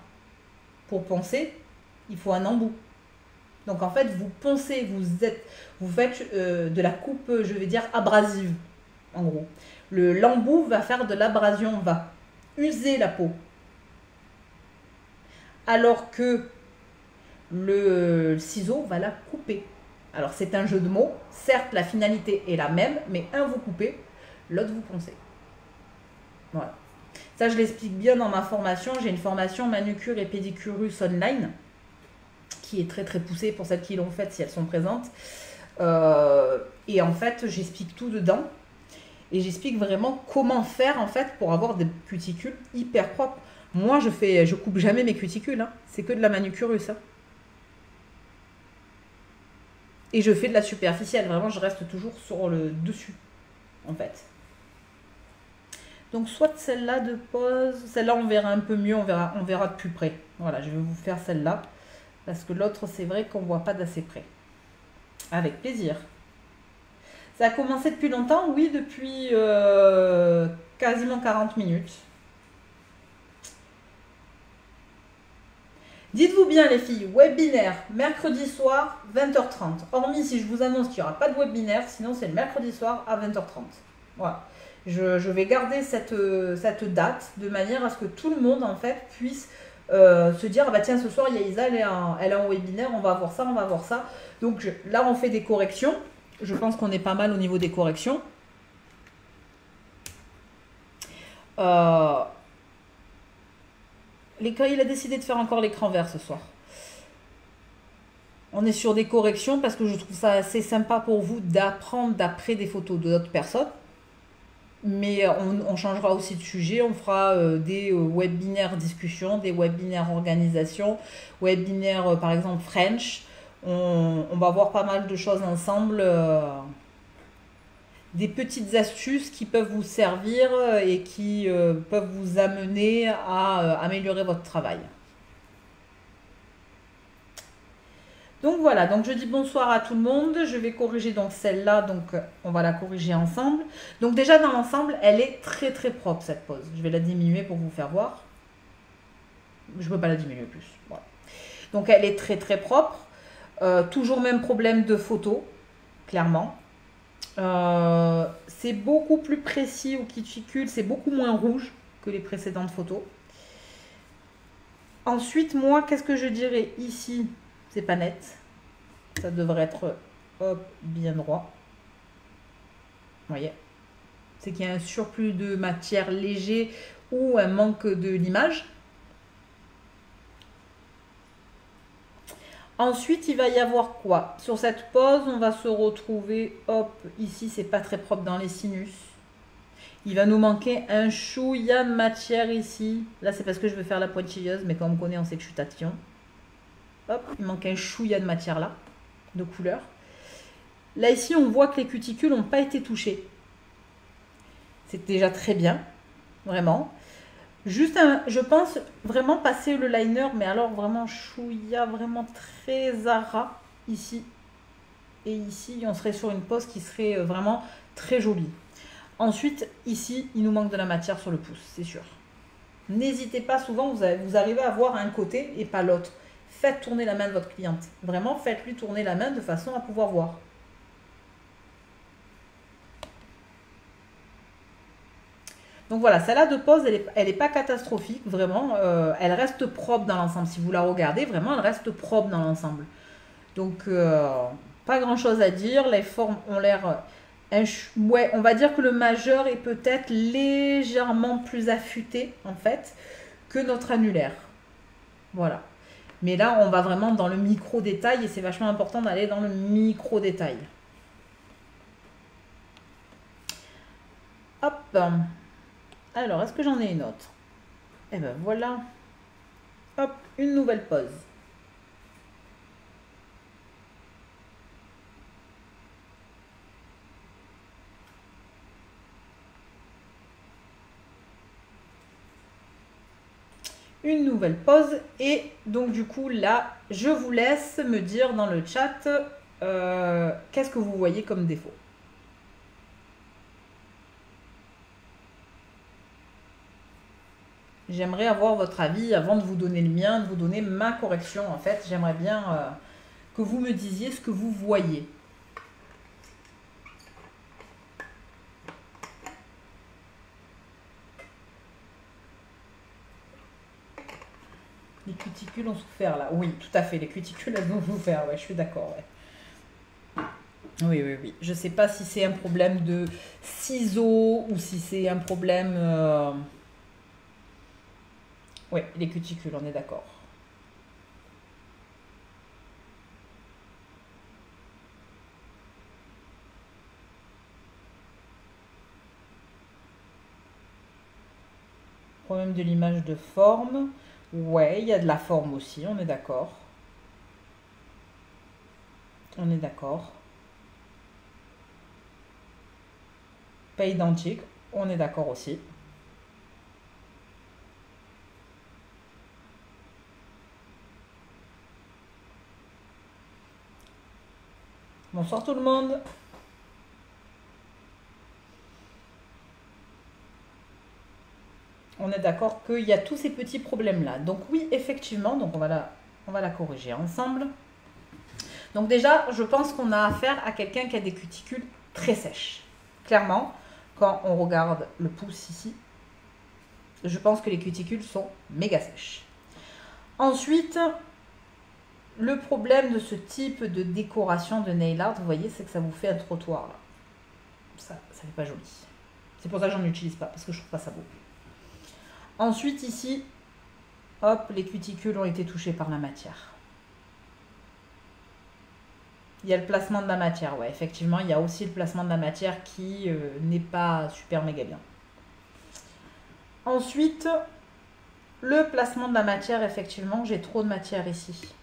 Pour poncer, il faut un embout. Donc en fait, vous poncez, vous faites de la coupe, je vais dire, abrasive, en gros. L'embout va faire de l'abrasion, va user la peau. Alors que le ciseau va la couper. Alors c'est un jeu de mots. Certes, la finalité est la même, mais un vous coupez, l'autre vous poncez. Voilà. Ça, je l'explique bien dans ma formation. J'ai une formation manucure et pédicurus online qui est très très poussée pour celles qui l'ont faite si elles sont présentes. Et en fait, j'explique tout dedans. Et j'explique vraiment comment faire en fait pour avoir des cuticules hyper propres. Moi, je coupe jamais mes cuticules. Hein. C'est que de la manucurus. Hein. Et je fais de la superficielle. Vraiment, je reste toujours sur le dessus, en fait. Donc, soit celle-là de pose. Celle-là, on verra un peu mieux. On verra de plus près. Voilà, je vais vous faire celle-là. Parce que l'autre, c'est vrai qu'on ne voit pas d'assez près. Avec plaisir. Ça a commencé depuis longtemps? Oui, depuis quasiment 40 minutes. Dites-vous bien les filles, webinaire, mercredi soir, 20h30. Hormis si je vous annonce qu'il n'y aura pas de webinaire, sinon c'est le mercredi soir à 20h30. Voilà. Je vais garder cette date de manière à ce que tout le monde en fait puisse se dire, ah bah tiens, ce soir il y a Isa, elle est en webinaire, on va voir ça, on va voir ça. Donc là on fait des corrections. Je pense qu'on est pas mal au niveau des corrections. Il a décidé de faire encore l'écran vert ce soir. On est sur des corrections parce que je trouve ça assez sympa pour vous d'apprendre d'après des photos d'autres personnes. Mais on changera aussi de sujet. On fera des webinaires discussion, des webinaires organisation, webinaires par exemple French. On va voir pas mal de choses ensemble. Des petites astuces qui peuvent vous servir et qui peuvent vous amener à améliorer votre travail. Donc voilà, donc je dis bonsoir à tout le monde. Je vais corriger donc celle-là, donc on va la corriger ensemble. Donc déjà dans l'ensemble, elle est très très propre cette pose. Je vais la diminuer pour vous faire voir. Je ne peux pas la diminuer plus. Voilà. Donc elle est très très propre. Toujours même problème de photo, clairement. C'est beaucoup plus précis au cuticule, c'est beaucoup moins rouge que les précédentes photos. Ensuite, moi, qu'est-ce que je dirais ici? C'est pas net. Ça devrait être hop, bien droit. Vous voyez? C'est qu'il y a un surplus de matière léger ou un manque de l'image. Ensuite, il va y avoir quoi? Sur cette pose, on va se retrouver, hop, ici, c'est pas très propre dans les sinus. Il va nous manquer un chouïa de matière ici. Là, c'est parce que je veux faire la pointilleuse, mais comme on connaît, on sait que je suis tatillon. Hop, il manque un chouïa de matière là, de couleur. Là, ici, on voit que les cuticules n'ont pas été touchées. C'est déjà très bien, vraiment. Juste, je pense vraiment passer le liner, mais alors vraiment chouïa, vraiment très à ras ici. Et ici, on serait sur une pose qui serait vraiment très jolie. Ensuite, ici, il nous manque de la matière sur le pouce, c'est sûr. N'hésitez pas, souvent, vous arrivez à voir un côté et pas l'autre. Faites tourner la main de votre cliente. Vraiment, faites-lui tourner la main de façon à pouvoir voir. Donc voilà, celle-là de pose, elle est pas catastrophique, vraiment. Elle reste propre dans l'ensemble. Si vous la regardez, vraiment, elle reste propre dans l'ensemble. Donc, pas grand-chose à dire. Les formes ont l'air... ouais, on va dire que le majeur est peut-être légèrement plus affûté, en fait, que notre annulaire. Voilà. Mais là, on va vraiment dans le micro-détail et c'est vachement important d'aller dans le micro-détail. Hop. Alors, est-ce que j'en ai une autre? Eh ben voilà. Hop, une nouvelle pause. Une nouvelle pause et donc du coup là je vous laisse me dire dans le chat qu'est-ce que vous voyez comme défaut. J'aimerais avoir votre avis avant de vous donner le mien, de vous donner ma correction en fait. J'aimerais bien que vous me disiez ce que vous voyez. Les cuticules ont souffert là. Oui, tout à fait. Les cuticules elles ont souffert. Ouais, je suis d'accord. Ouais. Oui, oui, oui. Je sais pas si c'est un problème de ciseaux ou si c'est un problème. Oui, les cuticules, on est d'accord. Problème de l'image de forme. Ouais, il y a de la forme aussi, on est d'accord. On est d'accord. Pas identique, on est d'accord aussi. Bonsoir tout le monde. On est d'accord qu'il y a tous ces petits problèmes-là. Donc oui, effectivement, donc on va la corriger ensemble. Donc déjà, je pense qu'on a affaire à quelqu'un qui a des cuticules très sèches. Clairement, quand on regarde le pouce ici, je pense que les cuticules sont méga sèches. Ensuite, le problème de ce type de décoration de nail art, vous voyez, c'est que ça vous fait un trottoir là. Ça fait pas joli. C'est pour ça que j'en utilise pas, parce que je trouve pas ça beau. Ensuite ici, hop, les cuticules ont été touchées par la matière. Il y a le placement de la matière, ouais, effectivement, il y a aussi le placement de la matière qui n'est pas super méga bien. Ensuite, le placement de la matière, effectivement, j'ai trop de matière ici.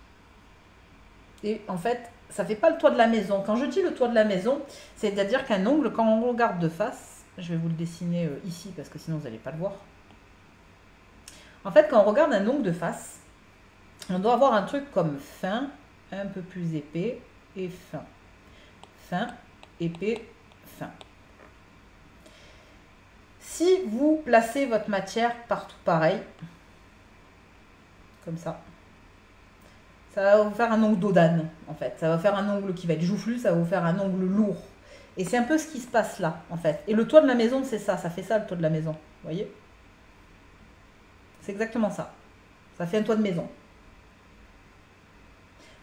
Et en fait, ça fait pas le toit de la maison. Quand je dis le toit de la maison, c'est-à-dire qu'un ongle, quand on regarde de face, je vais vous le dessiner ici parce que sinon vous n'allez pas le voir. En fait, quand on regarde un ongle de face, on doit avoir un truc comme fin, un peu plus épais et fin. Fin, épais, fin. Si vous placez votre matière partout pareil, comme ça va vous faire un ongle d'Odane, en fait. Ça va faire un ongle qui va être joufflu, ça va vous faire un ongle lourd. Et c'est un peu ce qui se passe là, en fait. Et le toit de la maison, c'est ça. Ça fait ça, le toit de la maison. Vous voyez? C'est exactement ça. Ça fait un toit de maison.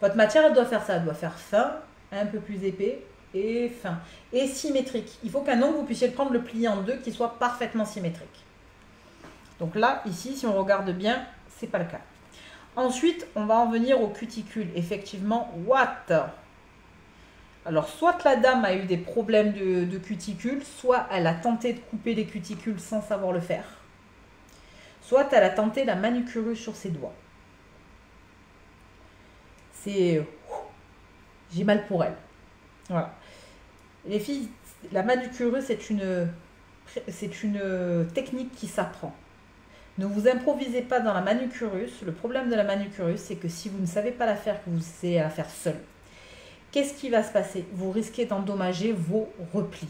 Votre matière, elle doit faire ça. Elle doit faire fin, un peu plus épais et fin. Et symétrique. Il faut qu'un ongle, vous puissiez le prendre, le plier en deux, qui soit parfaitement symétrique. Donc là, ici, si on regarde bien, c'est pas le cas. Ensuite, on va en venir aux cuticules. Effectivement, what? Alors, soit la dame a eu des problèmes de cuticules, soit elle a tenté de couper les cuticules sans savoir le faire, soit elle a tenté la manucurus sur ses doigts. C'est... J'ai mal pour elle. Voilà. Les filles, la manucurus, c'est une technique qui s'apprend. Ne vous improvisez pas dans la manucurus. Le problème de la manucurus, c'est que si vous ne savez pas la faire, que vous essayez à la faire seul, qu'est-ce qui va se passer? Vous risquez d'endommager vos replis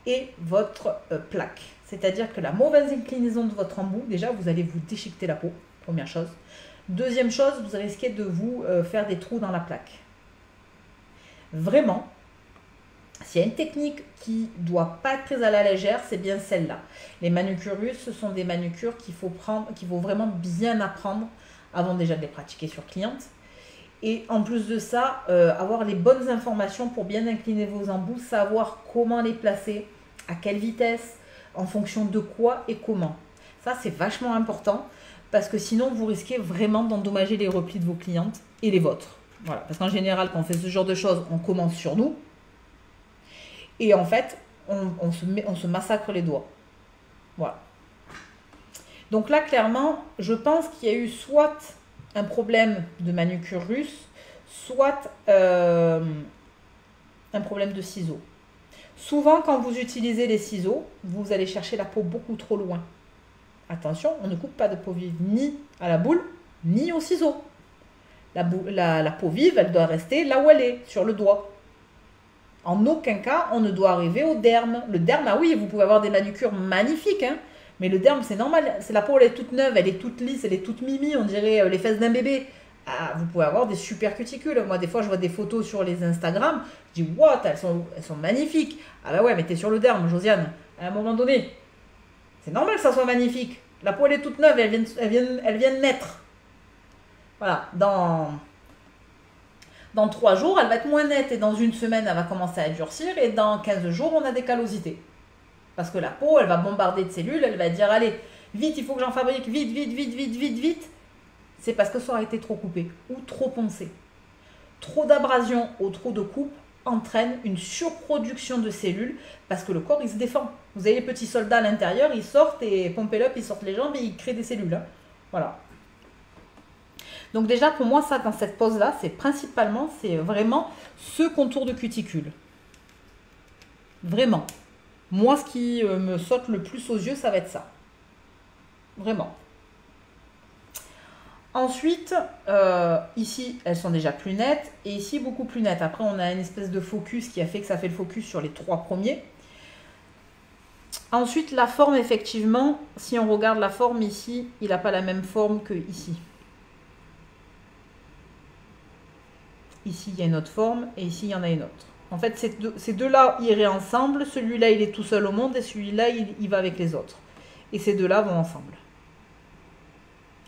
et votre plaque. C'est-à-dire que la mauvaise inclinaison de votre embout, déjà, vous allez vous déchiqueter la peau, première chose. Deuxième chose, vous risquez de vous faire des trous dans la plaque. Vraiment, s'il y a une technique qui ne doit pas être prise à la légère, c'est bien celle-là. Les manucurus, ce sont des manucures qu'il faut vraiment bien apprendre avant déjà de les pratiquer sur cliente. Et en plus de ça, avoir les bonnes informations pour bien incliner vos embouts, savoir comment les placer, à quelle vitesse, en fonction de quoi et comment. Ça, c'est vachement important. parce que sinon vous risquez vraiment d'endommager les replis de vos clientes et les vôtres. Voilà, parce qu'en général, quand on fait ce genre de choses, on commence sur nous et en fait, on se massacre les doigts. Voilà. Donc là, clairement, je pense qu'il y a eu soit un problème de manucure russe, soit un problème de ciseaux. Souvent, quand vous utilisez les ciseaux, vous allez chercher la peau beaucoup trop loin. Attention, on ne coupe pas de peau vive ni à la boule, ni au ciseau. La peau vive, elle doit rester là où elle est, sur le doigt. En aucun cas, on ne doit arriver au derme. Le derme, ah oui, vous pouvez avoir des manucures magnifiques, hein, mais le derme, c'est normal. C'est la peau, elle est toute neuve, elle est toute lisse, elle est toute mimi, on dirait les fesses d'un bébé. Ah, vous pouvez avoir des super cuticules. Moi, des fois, je vois des photos sur les Instagram. Je dis, what, elles sont magnifiques. Ah bah ouais, mais t'es sur le derme, Josiane. À un moment donné, c'est normal que ça soit magnifique. La peau, elle est toute neuve, elle vient de naître. Voilà, dans 3 jours, elle va être moins nette et dans une semaine, elle va commencer à durcir et dans 15 jours, on a des callosités. Parce que la peau, elle va bombarder de cellules, elle va dire, allez, vite, il faut que j'en fabrique, vite, vite, vite, vite, vite, vite. C'est parce que ça aura été trop coupé ou trop poncé. Trop d'abrasion ou trop de coupe entraîne une surproduction de cellules parce que le corps, il se défend. Vous avez les petits soldats à l'intérieur, ils sortent et pompez up, ils sortent les jambes et ils créent des cellules. Hein. Voilà. Donc déjà, pour moi, ça, dans cette pose-là, c'est vraiment ce contour de cuticule. Vraiment. Moi, ce qui me saute le plus aux yeux, ça va être ça. Vraiment. Ensuite, ici, elles sont déjà plus nettes. Et ici, beaucoup plus nettes. Après, on a une espèce de focus qui a fait que ça fait le focus sur les 3 premiers. Ensuite, la forme, effectivement, si on regarde la forme ici, il n'a pas la même forme que ici. Ici, il y a une autre forme et ici, il y en a une autre. En fait, ces deux-là iraient ensemble. Celui-là, il est tout seul au monde et celui-là, il va avec les autres. Et ces deux-là vont ensemble.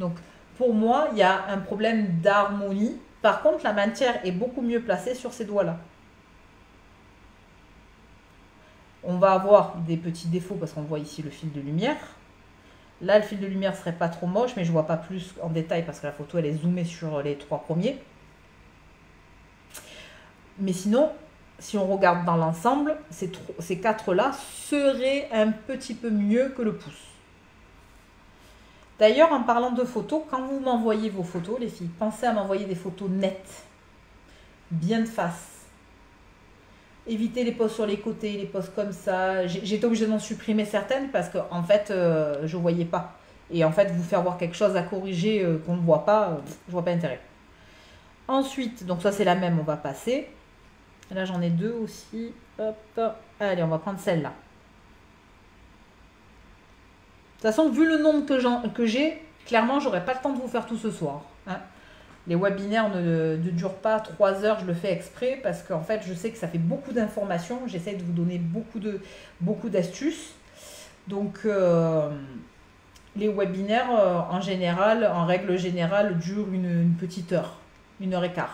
Donc, pour moi, il y a un problème d'harmonie. Par contre, la matière est beaucoup mieux placée sur ces doigts-là. On va avoir des petits défauts parce qu'on voit ici le fil de lumière. Là, le fil de lumière serait pas trop moche, mais je ne vois pas plus en détail parce que la photo, elle est zoomée sur les 3 premiers. Mais sinon, si on regarde dans l'ensemble, ces 4-là seraient un petit peu mieux que le pouce. D'ailleurs, en parlant de photos, quand vous m'envoyez vos photos, les filles, pensez à m'envoyer des photos nettes, bien de face. Évitez les poses sur les côtés, les poses comme ça. J'étais obligée d'en supprimer certaines parce qu'en fait, je ne voyais pas. Et en fait, vous faire voir quelque chose à corriger qu'on ne voit pas, je ne vois pas intérêt. Ensuite, donc ça c'est la même, on va passer. Là, j'en ai 2 aussi. Hop. Allez, on va prendre celle-là. De toute façon, vu le nombre que j'ai, clairement, j'aurai pas le temps de vous faire tout ce soir. Hein. Les webinaires ne durent pas 3 heures, je le fais exprès parce qu'en fait, je sais que ça fait beaucoup d'informations. J'essaie de vous donner beaucoup d'astuces. Donc, les webinaires, en général, en règle générale, durent une petite heure, 1h15.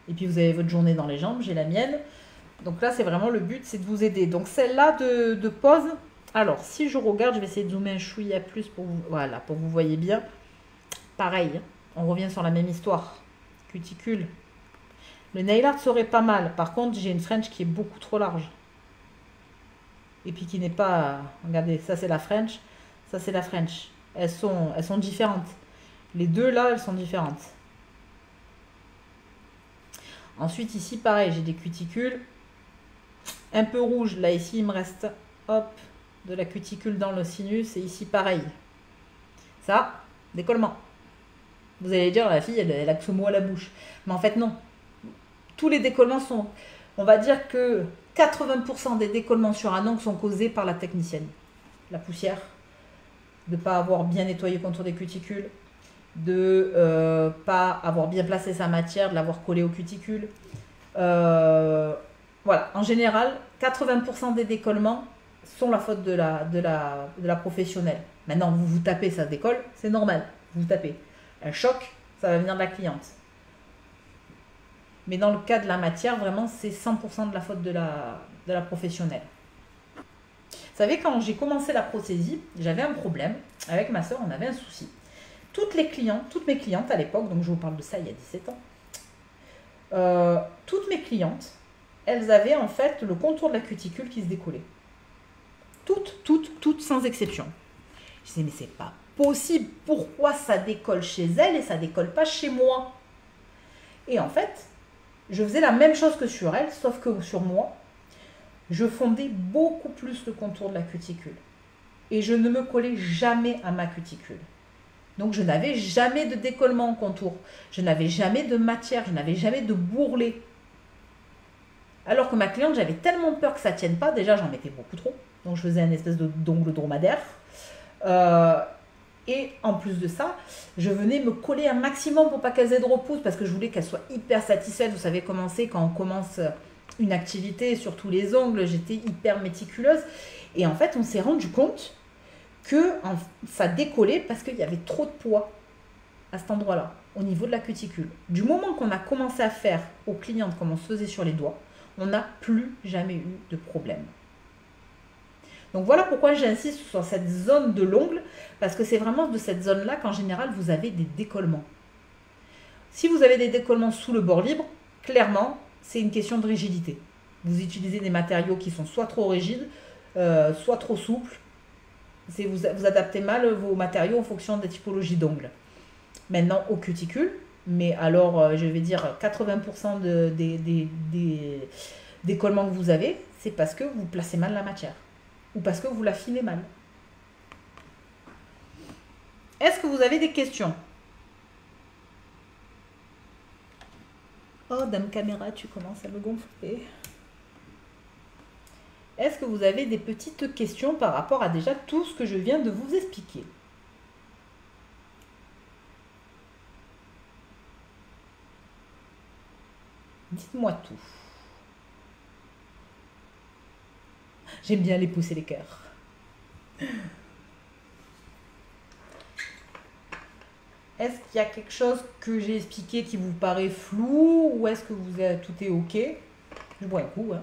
Et puis, vous avez votre journée dans les jambes, j'ai la mienne. Donc là, c'est vraiment le but, c'est de vous aider. Donc, celle-là de pause... Alors, si je regarde, je vais essayer de zoomer un chouïa plus pour vous, voilà, pour que vous voyez bien. Pareil, on revient sur la même histoire. Cuticule. Le nail art serait pas mal. Par contre, j'ai une French qui est beaucoup trop large. Et puis qui n'est pas... Regardez, ça c'est la French. Ça c'est la French. Elles sont différentes. Les deux là, elles sont différentes. Ensuite, ici, pareil, j'ai des cuticules. Un peu rouge. Là, ici, il me reste... Hop, de la cuticule dans le sinus et ici pareil. Ça, décollement. Vous allez dire, la fille, elle a que ce mot à la bouche. Mais en fait, non. Tous les décollements sont... On va dire que 80% des décollements sur un ongle sont causés par la technicienne. La poussière, de ne pas avoir bien nettoyé le contour des cuticules, de ne pas avoir bien placé sa matière, de l'avoir collé aux cuticules. Voilà, en général, 80% des décollements sont la faute de la professionnelle. Maintenant, vous tapez, ça se décolle, c'est normal, vous tapez. Un choc, ça va venir de la cliente. Mais dans le cas de la matière, vraiment, c'est 100% de la faute de la professionnelle. savez, quand j'ai commencé la prothésie, j'avais un problème. Avec ma soeur, on avait un souci. Toutes mes clientes à l'époque, donc je vous parle de ça il y a 17 ans, toutes mes clientes, elles avaient en fait le contour de la cuticule qui se décollait. Toutes sans exception. Je disais, mais c'est pas possible. Pourquoi ça décolle chez elles et ça décolle pas chez moi? Et en fait, je faisais la même chose que sur elles, sauf que sur moi, je fondais beaucoup plus le contour de la cuticule. Et je ne me collais jamais à ma cuticule. Donc, je n'avais jamais de décollement en contour. Je n'avais jamais de matière, je n'avais jamais de bourrelet. Alors que ma cliente, j'avais tellement peur que ça ne tienne pas. Déjà, j'en mettais beaucoup trop. Donc, je faisais une espèce d'ongle dromadaire. Et en plus de ça, je venais me coller un maximum pour pas qu'elles aient de repousse parce que je voulais qu'elles soient hyper satisfaites. Vous savez comment c'est quand on commence une activité, surtout les ongles, j'étais hyper méticuleuse. Et en fait, on s'est rendu compte que ça décollait parce qu'il y avait trop de poids à cet endroit-là, au niveau de la cuticule. Du moment qu'on a commencé à faire aux clientes comme on se faisait sur les doigts, on n'a plus jamais eu de problème. Donc voilà pourquoi j'insiste sur cette zone de l'ongle, parce que c'est vraiment de cette zone-là qu'en général, vous avez des décollements. Si vous avez des décollements sous le bord libre, clairement, c'est une question de rigidité. Vous utilisez des matériaux qui sont soit trop rigides, soit trop souples. Vous adaptez mal vos matériaux en fonction des typologies d'ongles. Maintenant, aux cuticules, mais alors, je vais dire 80% des décollements que vous avez, c'est parce que vous placez mal la matière. Ou parce que vous l'affinez mal. Est-ce que vous avez des questions? Oh, dame caméra, tu commences à me gonfler. Est-ce que vous avez des petites questions par rapport à déjà tout ce que je viens de vous expliquer? Dites-moi tout. J'aime bien les pousser les cœurs. Est-ce qu'il y a quelque chose que j'ai expliqué qui vous paraît flou ou est-ce que tout est ok? Je bois un coup. Hein.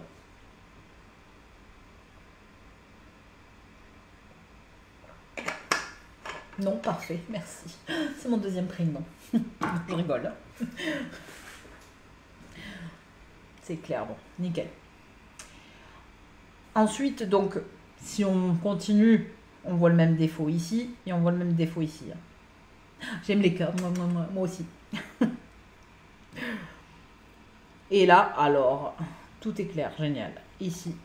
Non, parfait, merci. C'est mon deuxième prénom. Je rigole. Hein. C'est clair, bon, nickel. Ensuite, donc, si on continue, on voit le même défaut ici et on voit le même défaut ici. J'aime les cœurs, moi aussi. Et là, alors, tout est clair, génial. Ici,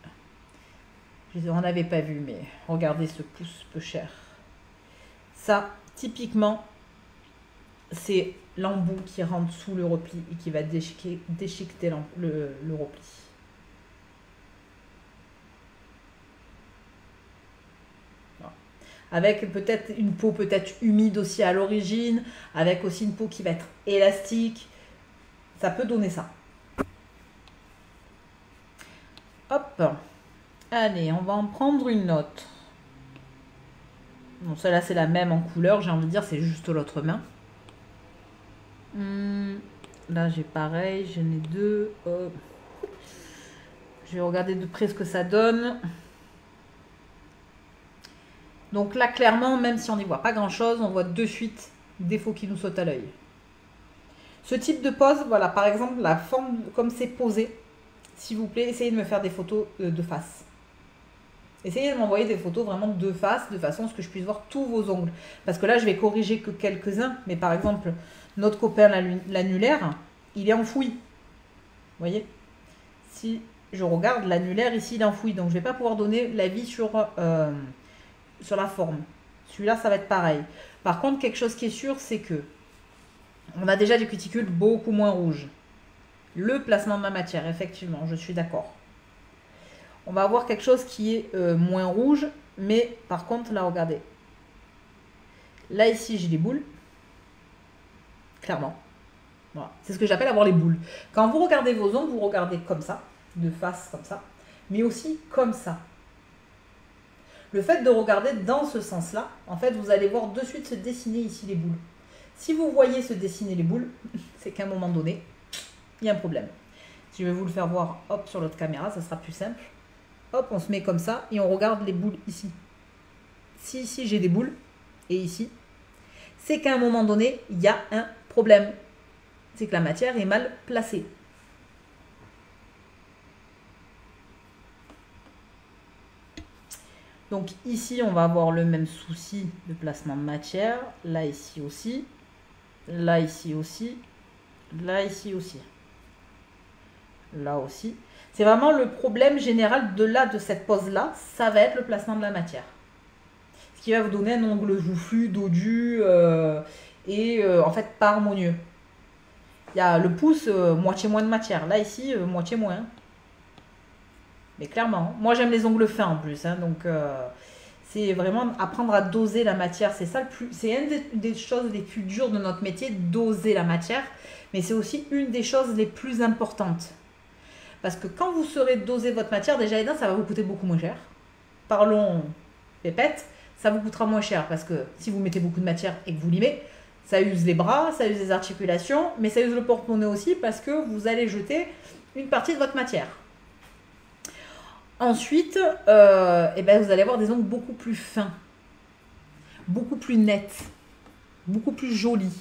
on n'avait pas vu, mais regardez ce pouce peu cher. Ça, typiquement, c'est l'embout qui rentre sous le repli et qui va déchiqueter le repli. Avec peut-être une peau peut-être humide aussi à l'origine, avec aussi une peau qui va être élastique. Ça peut donner ça. Hop. Allez, on va en prendre une autre. Bon, celle-là, c'est la même en couleur. J'ai envie de dire, c'est juste l'autre main. Là, j'ai pareil. J'en ai deux. Je vais regarder de près ce que ça donne. Donc là, clairement, même si on n'y voit pas grand-chose, on voit de suite défaut qui nous saute à l'œil. Ce type de pose, voilà, par exemple, la forme comme c'est posé, s'il vous plaît, essayez de me faire des photos de face. Essayez de m'envoyer des photos vraiment de face, de façon à ce que je puisse voir tous vos ongles. Parce que là, je vais corriger que quelques-uns, mais par exemple, notre copain l'annulaire, il est enfoui. Vous voyez? Si je regarde l'annulaire, ici, il est enfoui, donc je ne vais pas pouvoir donner l'avis sur la forme. Celui-là, ça va être pareil. Par contre, quelque chose qui est sûr, c'est que on a déjà des cuticules beaucoup moins rouges. Le placement de la matière, effectivement, je suis d'accord. On va avoir quelque chose qui est moins rouge, mais par contre, là, regardez. Là, ici, j'ai des boules. Clairement. Voilà. C'est ce que j'appelle avoir les boules. Quand vous regardez vos ongles, vous regardez comme ça, de face, comme ça, mais aussi comme ça. Le fait de regarder dans ce sens-là, en fait, vous allez voir de suite se dessiner ici les boules. Si vous voyez se dessiner les boules, c'est qu'à un moment donné, il y a un problème. Si je vais vous le faire voir hop, sur l'autre caméra, ça sera plus simple. Hop, on se met comme ça et on regarde les boules ici. Si ici j'ai des boules, et ici, c'est qu'à un moment donné, il y a un problème. C'est que la matière est mal placée. Donc ici, on va avoir le même souci de placement de matière. Là, ici aussi. Là, ici aussi. Là, ici aussi. Là aussi. C'est vraiment le problème général de cette pose-là. Ça va être le placement de la matière. Ce qui va vous donner un ongle joufflu, dodu et en fait pas harmonieux. Il y a le pouce, moitié moins de matière. Là, ici, moitié moins. Mais clairement, moi j'aime les ongles fins en plus. Hein, donc c'est vraiment apprendre à doser la matière. C'est ça le plus. C'est une des choses les plus dures de notre métier, doser la matière. Mais c'est aussi une des choses les plus importantes. Parce que quand vous saurez doser votre matière, déjà ça va vous coûter beaucoup moins cher. Parlons pépette, ça vous coûtera moins cher. Parce que si vous mettez beaucoup de matière et que vous limez, ça use les bras, ça use les articulations, mais ça use le porte-monnaie aussi parce que vous allez jeter une partie de votre matière. Ensuite, vous allez avoir des ongles beaucoup plus fins, beaucoup plus nets, beaucoup plus jolis.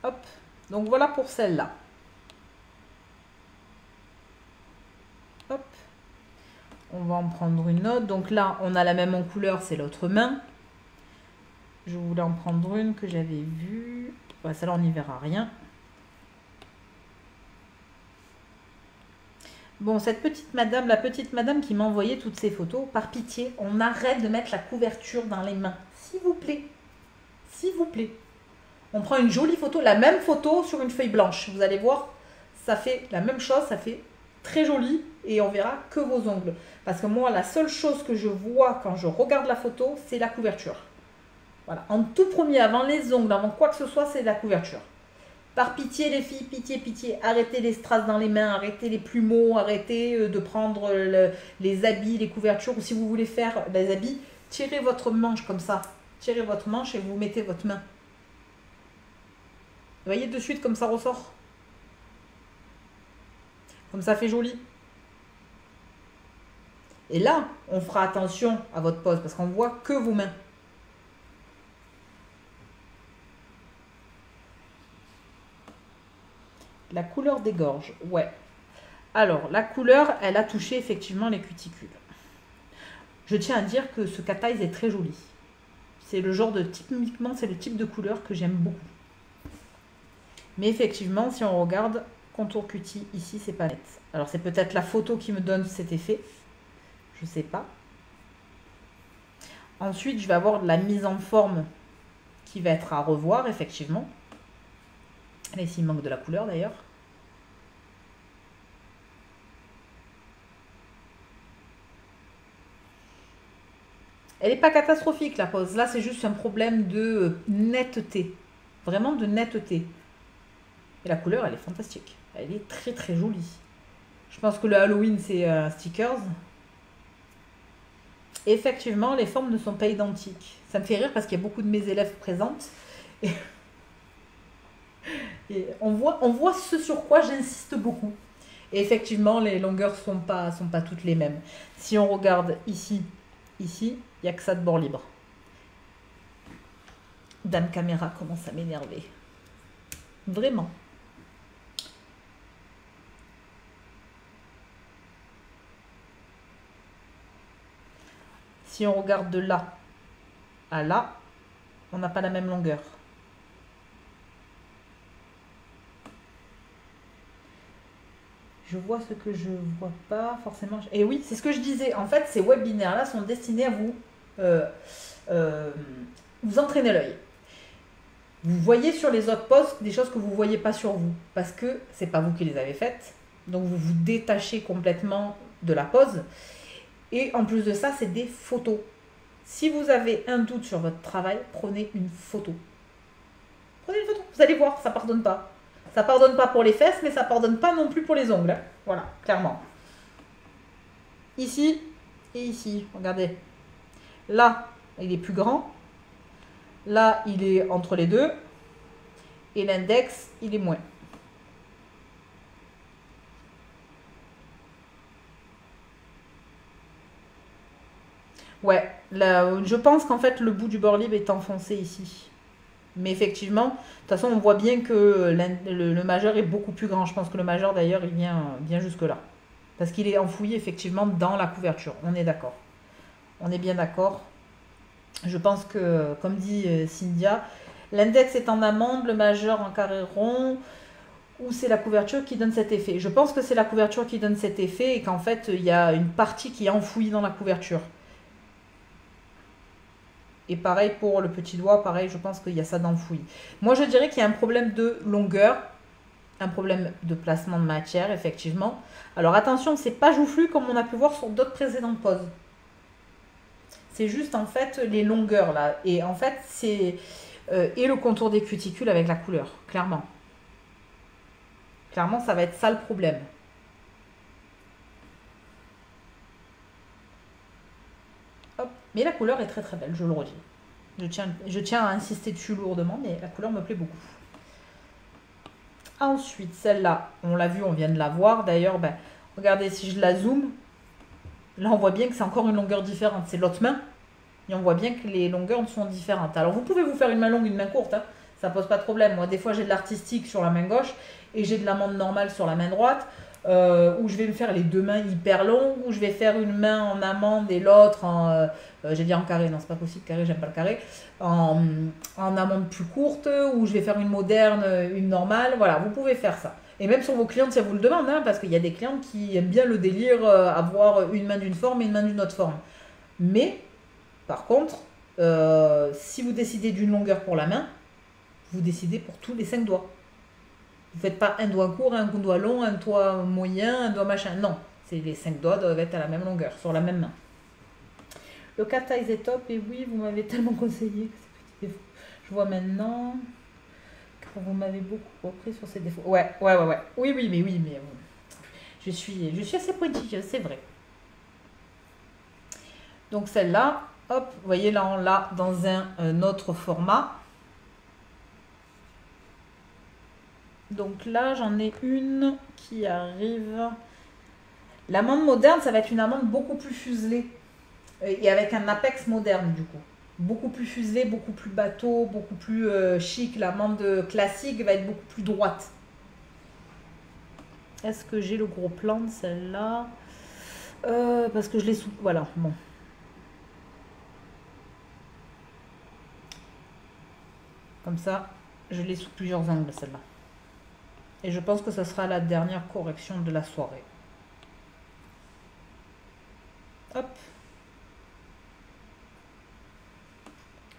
Hop, donc voilà pour celle-là. Hop, on va en prendre une autre. Donc là, on a la même en couleur, c'est l'autre main. Je voulais en prendre une que j'avais vue. Ouais, celle-là, on n'y verra rien. Bon, cette petite madame, la petite madame qui m'a envoyé toutes ces photos, par pitié, on arrête de mettre la couverture dans les mains. S'il vous plaît. S'il vous plaît. On prend une jolie photo, la même photo sur une feuille blanche. Vous allez voir, ça fait la même chose, ça fait très joli et on verra que vos ongles. Parce que moi, la seule chose que je vois quand je regarde la photo, c'est la couverture. Voilà, en tout premier, avant les ongles, avant quoi que ce soit, c'est la couverture. Par pitié, les filles, pitié, pitié, arrêtez les strass dans les mains, arrêtez les plumeaux, arrêtez de prendre les habits, les couvertures, ou si vous voulez faire les habits, tirez votre manche comme ça. Tirez votre manche et vous mettez votre main. Vous voyez de suite comme ça ressort. Comme ça fait joli. Et là, on fera attention à votre pose parce qu'on voit que vos mains. La couleur des gorges, ouais. Alors, la couleur, elle a touché effectivement les cuticules. Je tiens à dire que ce cat eyes est très joli. C'est le genre de typiquement, c'est le type de couleur que j'aime beaucoup. Mais effectivement, si on regarde contour cutie, ici, c'est pas net. Alors, c'est peut-être la photo qui me donne cet effet. Je sais pas. Ensuite, je vais avoir de la mise en forme qui va être à revoir, effectivement. Là, ici, il manque de la couleur, d'ailleurs. Elle n'est pas catastrophique, la pose. Là, c'est juste un problème de netteté. Vraiment de netteté. Et la couleur, elle est fantastique. Elle est très, très jolie. Je pense que le Halloween, c'est stickers. Effectivement, les formes ne sont pas identiques. Ça me fait rire parce qu'il y a beaucoup de mes élèves présentes. Et on voit ce sur quoi j'insiste beaucoup. Et effectivement, les longueurs sont pas toutes les mêmes. Si on regarde ici, il n'y a que ça de bord libre. Dame caméra commence à m'énerver. Vraiment. Si on regarde de là à là, on n'a pas la même longueur. Je vois ce que je vois pas forcément. Et oui, c'est ce que je disais. En fait, ces webinaires-là sont destinés à vous entraîner l'œil. Vous voyez sur les autres posts des choses que vous ne voyez pas sur vous. Parce que c'est pas vous qui les avez faites. Donc vous vous détachez complètement de la pose. Et en plus de ça, c'est des photos. Si vous avez un doute sur votre travail, prenez une photo. Prenez une photo, vous allez voir, ça ne pardonne pas. Ça ne pardonne pas pour les fesses, mais ça ne pardonne pas non plus pour les ongles. Hein. Voilà, clairement. Ici et ici, regardez. Là, il est plus grand. Là, il est entre les deux. Et l'index, il est moins. Ouais, là, je pense qu'en fait, le bout du bord libre est enfoncé ici. Mais effectivement, de toute façon, on voit bien que le majeur est beaucoup plus grand. Je pense que le majeur, d'ailleurs, il vient bien jusque-là. Parce qu'il est enfoui, effectivement, dans la couverture. On est d'accord. On est bien d'accord. Je pense que, comme dit Cynthia, l'index est en amande, le majeur en carré rond, ou c'est la couverture qui donne cet effet. Je pense que c'est la couverture qui donne cet effet et qu'en fait, il y a une partie qui est enfouie dans la couverture. Et pareil pour le petit doigt, pareil, je pense qu'il y a ça d'enfoui. Moi, je dirais qu'il y a un problème de longueur, un problème de placement de matière, effectivement. Alors attention, c'est pas joufflu comme on a pu voir sur d'autres précédentes poses. C'est juste en fait les longueurs là. Et en fait, c'est... et le contour des cuticules avec la couleur, clairement. Clairement, ça va être ça le problème. Hop. Mais la couleur est très très belle, je le redis. Je tiens à insister dessus lourdement, mais la couleur me plaît beaucoup. Ensuite, celle-là, on l'a vu, on vient de la voir. D'ailleurs, ben, regardez, si je la zoome, là on voit bien que c'est encore une longueur différente. C'est l'autre main. Et on voit bien que les longueurs sont différentes. Alors vous pouvez vous faire une main longue, une main courte. Hein. Ça pose pas de problème. Moi, des fois, j'ai de l'artistique sur la main gauche et j'ai de l'amande normale sur la main droite. Où je vais me faire les deux mains hyper longues, où je vais faire une main en amande et l'autre en... j'ai dit en carré, non c'est pas possible, carré, j'aime pas le carré. En amande plus courte, où je vais faire une moderne, une normale. Voilà, vous pouvez faire ça. Et même sur vos clientes, ça vous le demande, hein, parce qu'il y a des clientes qui aiment bien le délire, avoir une main d'une forme et une main d'une autre forme. Mais, par contre, si vous décidez d'une longueur pour la main, vous décidez pour tous les 5 doigts. Vous ne faites pas un doigt court, un doigt long, un doigt moyen, un doigt machin. Non, les 5 doigts doivent être à la même longueur, sur la même main. Le cat size est top, et oui, vous m'avez tellement conseillé que c'est petit défaut. Je vois maintenant que vous m'avez beaucoup repris sur ces défauts. Ouais. Oui, mais je suis assez pointilleuse, c'est vrai. Donc celle-là, hop, vous voyez là, on l'a dans un autre format. Donc là, j'en ai une qui arrive. L'amande moderne, ça va être une amande beaucoup plus fuselée. Et avec un apex moderne, du coup. Beaucoup plus fuselée, beaucoup plus bateau, beaucoup plus chic. L'amande classique va être beaucoup plus droite. Est-ce que j'ai le gros plan de celle-là parce que je l'ai sous... Voilà, bon. Comme ça, je l'ai sous plusieurs angles, celle-là. Et je pense que ce sera la dernière correction de la soirée. Hop.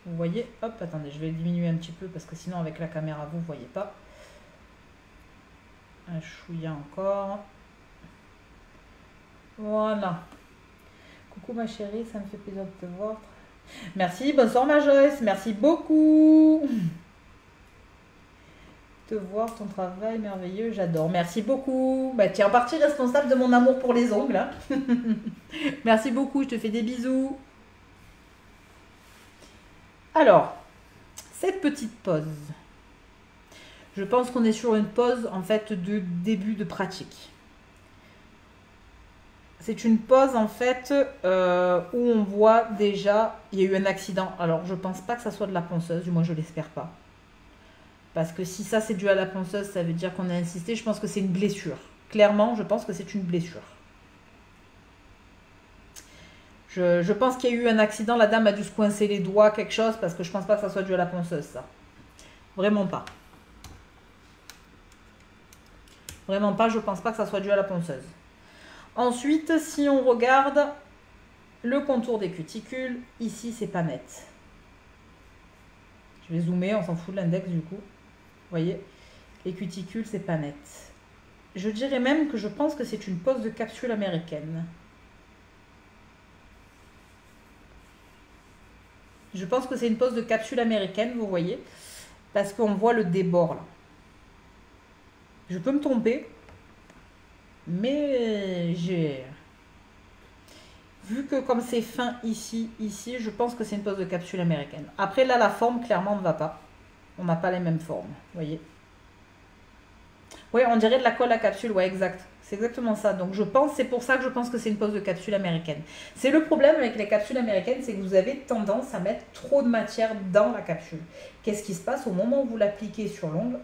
Vous voyez, hop, attendez, je vais diminuer un petit peu parce que sinon avec la caméra, vous ne voyez pas. Un chouïa encore. Voilà. Coucou ma chérie, ça me fait plaisir de te voir. Merci, bonsoir ma Joyce, merci beaucoup. Te voir, ton travail merveilleux, j'adore. Merci beaucoup. Bah, tu es en partie responsable de mon amour pour les ongles. Hein. Merci beaucoup, je te fais des bisous. Alors, cette petite pause. Je pense qu'on est sur une pause en fait de début de pratique. C'est une pause en fait où on voit déjà, il y a eu un accident. Alors, je pense pas que ça soit de la ponceuse, du moins je l'espère pas. Parce que si ça c'est dû à la ponceuse, ça veut dire qu'on a insisté. Je pense que c'est une blessure. Clairement, je pense que c'est une blessure. Je pense qu'il y a eu un accident. La dame a dû se coincer les doigts, quelque chose, parce que je pense pas que ça soit dû à la ponceuse, ça. Vraiment pas. Vraiment pas, je pense pas que ça soit dû à la ponceuse. Ensuite, si on regarde le contour des cuticules, ici c'est pas net. Je vais zoomer, on s'en fout de l'index du coup. Vous voyez, les cuticules, c'est pas net. Je dirais même que je pense que c'est une pose de capsule américaine. Je pense que c'est une pose de capsule américaine, vous voyez, parce qu'on voit le débord là. Je peux me tromper, mais j'ai... Vu que comme c'est fin ici, je pense que c'est une pose de capsule américaine. Après là, la forme clairement ne va pas. On n'a pas les mêmes formes, vous voyez. Oui, on dirait de la colle à capsule, ouais, exact. C'est exactement ça. Donc je pense, c'est pour ça que je pense que c'est une pose de capsule américaine. C'est le problème avec les capsules américaines, c'est que vous avez tendance à mettre trop de matière dans la capsule. Qu'est-ce qui se passe au moment où vous l'appliquez sur l'ongle?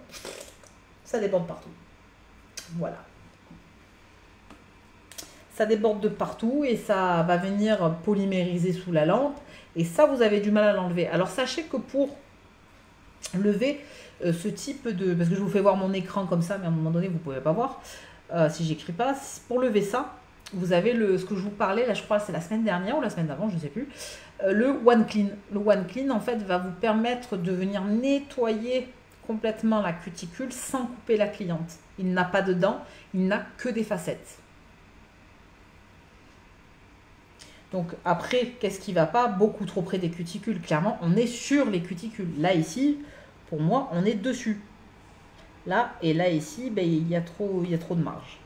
Ça déborde partout. Voilà. Ça déborde de partout et ça va venir polymériser sous la lampe. Et ça, vous avez du mal à l'enlever. Alors sachez que pour lever ce type de... Parce que je vous fais voir mon écran comme ça, mais à un moment donné, vous ne pouvez pas voir. Si j'écris pas, pour lever ça, vous avez ce que je vous parlais, là je crois c'est la semaine dernière ou la semaine d'avant, je ne sais plus, le One Clean. Le One Clean en fait va vous permettre de venir nettoyer complètement la cuticule sans couper la cliente. Il n'a pas de dents, il n'a que des facettes. Donc après, qu'est-ce qui ne va pas? Beaucoup trop près des cuticules. Clairement, on est sur les cuticules. Là ici, pour moi, on est dessus. Là et là ici, ben, il y a trop de marge.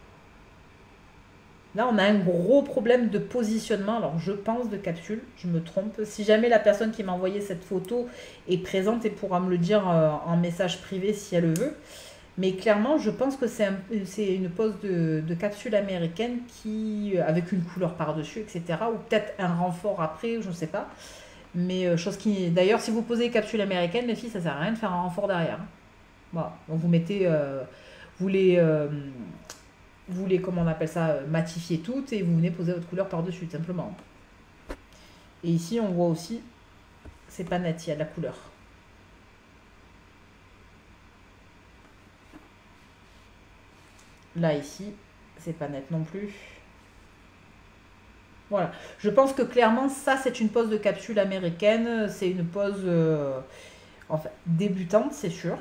Là, on a un gros problème de positionnement. Alors, je pense de capsule, je me trompe. Si jamais la personne qui m'a envoyé cette photo est présente, elle pourra me le dire en message privé si elle le veut. Mais clairement, je pense que c'est une pose de capsule américaine qui, avec une couleur par-dessus, etc. Ou peut-être un renfort après, je ne sais pas. Mais chose qui... D'ailleurs, si vous posez les capsules américaines, les filles, ça ne sert à rien de faire un renfort derrière. Voilà. Donc, vous mettez... vous les, comment on appelle ça, matifier toutes et vous venez poser votre couleur par-dessus, tout simplement. Et ici, on voit aussi, c'est pas net, il y a de la couleur. Là, ici, c'est pas net non plus. Voilà. Je pense que clairement, ça, c'est une pose de capsule américaine. C'est une pose en fait, débutante, c'est sûr.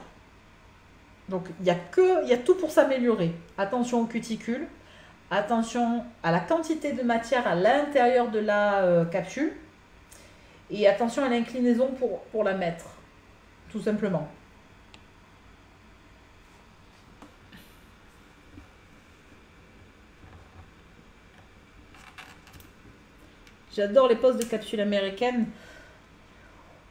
Donc, il y a tout pour s'améliorer. Attention aux cuticules. Attention à la quantité de matière à l'intérieur de la capsule. Et attention à l'inclinaison pour la mettre. Tout simplement. J'adore les poses de capsule américaine.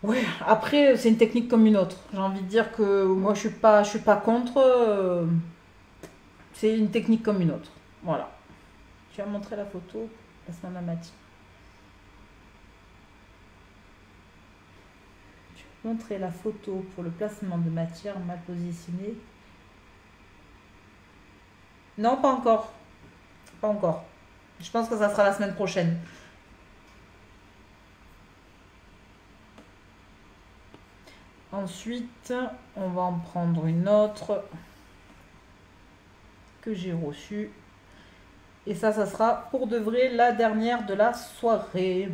Ouais, après, c'est une technique comme une autre. J'ai envie de dire que moi, je suis pas contre. C'est une technique comme une autre. Voilà. Je vais montrer la photo. Placement de la matière. Je vais montrer la photo pour le placement de matière mal positionnée. Non, pas encore. Pas encore. Je pense que ça sera la semaine prochaine. Ensuite, on va en prendre une autre que j'ai reçue. Et ça sera pour de vrai la dernière de la soirée.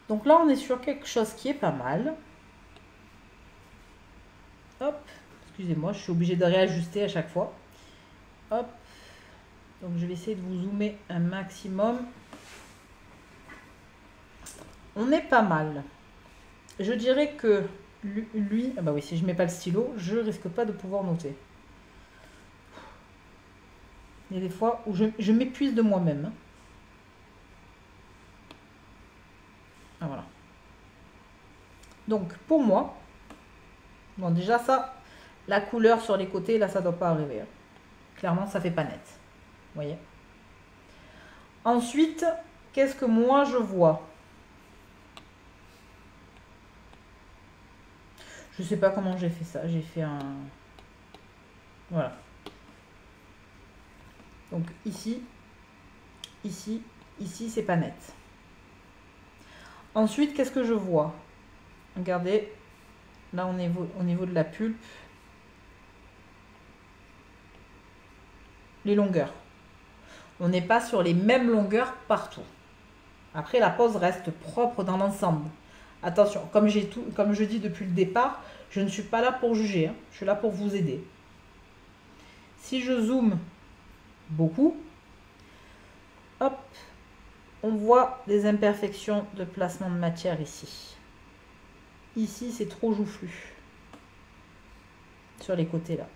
Donc là, on est sur quelque chose qui est pas mal. Hop, excusez-moi, je suis obligée de réajuster à chaque fois. Hop. Donc je vais essayer de vous zoomer un maximum. On est pas mal. Je dirais que lui, ah bah oui, si je mets pas le stylo, je risque pas de pouvoir noter. Il y a des fois où je m'épuise de moi-même. Ah voilà. Donc pour moi, bon déjà ça, la couleur sur les côtés, là ça doit pas arriver. Clairement ça fait pas net. Vous voyez. Ensuite, qu'est-ce que moi je vois? Je sais pas comment j'ai fait ça. J'ai fait un... Voilà. Donc ici, ici, ici, c'est pas net. Ensuite, qu'est-ce que je vois? Regardez, là au niveau de la pulpe, les longueurs. On n'est pas sur les mêmes longueurs partout. Après, la pose reste propre dans l'ensemble. Attention, comme je dis depuis le départ, je ne suis pas là pour juger, hein. Je suis là pour vous aider. Si je zoome beaucoup, hop, on voit des imperfections de placement de matière ici. Ici, c'est trop joufflu. Sur les côtés là.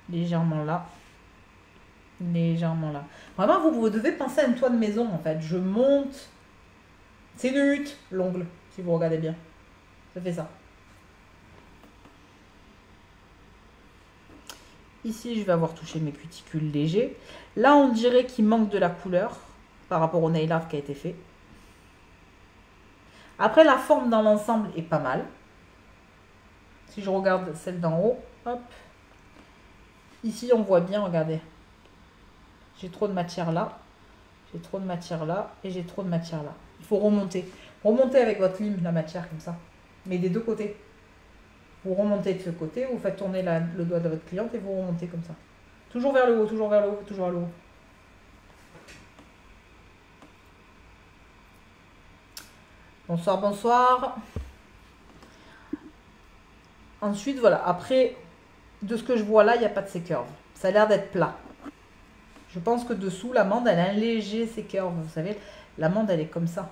Légèrement là. Légèrement là. Vraiment, vous devez penser à une toile de maison en fait. Je monte. C'est une hutte, l'ongle, si vous regardez bien. Ça fait ça. Ici, je vais avoir touché mes cuticules légers. Là, on dirait qu'il manque de la couleur par rapport au nail art qui a été fait. Après, la forme dans l'ensemble est pas mal. Si je regarde celle d'en haut, hop. Ici, on voit bien, regardez. J'ai trop de matière là. J'ai trop de matière là. Et j'ai trop de matière là. Il faut remonter. Remontez avec votre lime la matière comme ça. Mais des deux côtés. Vous remontez de ce côté, vous faites tourner le doigt de votre cliente et vous remontez comme ça. Toujours vers le haut, toujours vers le haut, toujours vers le haut. Bonsoir, bonsoir. Ensuite, voilà. Après, de ce que je vois là, il n'y a pas de C-curve. Ça a l'air d'être plat. Je pense que dessous, l'amande, elle a un léger C-curve. Vous savez, l'amande, elle est comme ça.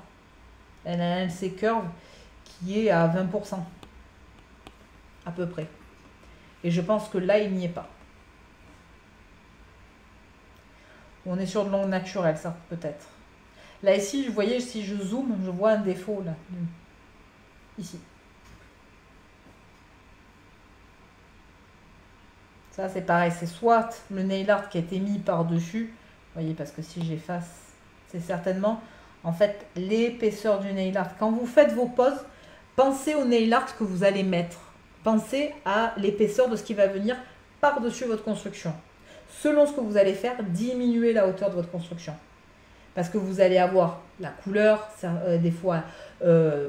Elle a un C-curve qui est à 20%. À peu près. Et je pense que là, il n'y est pas. On est sur de l'ongle naturel, ça, peut-être. Là, ici, vous voyez, si je zoome, je vois un défaut, là. Ici. Ça, c'est pareil. C'est soit le nail art qui a été mis par-dessus. Vous voyez, parce que si j'efface, c'est certainement, en fait, l'épaisseur du nail art. Quand vous faites vos poses, pensez au nail art que vous allez mettre. Pensez à l'épaisseur de ce qui va venir par-dessus votre construction. Selon ce que vous allez faire, diminuez la hauteur de votre construction. Parce que vous allez avoir la couleur, des fois,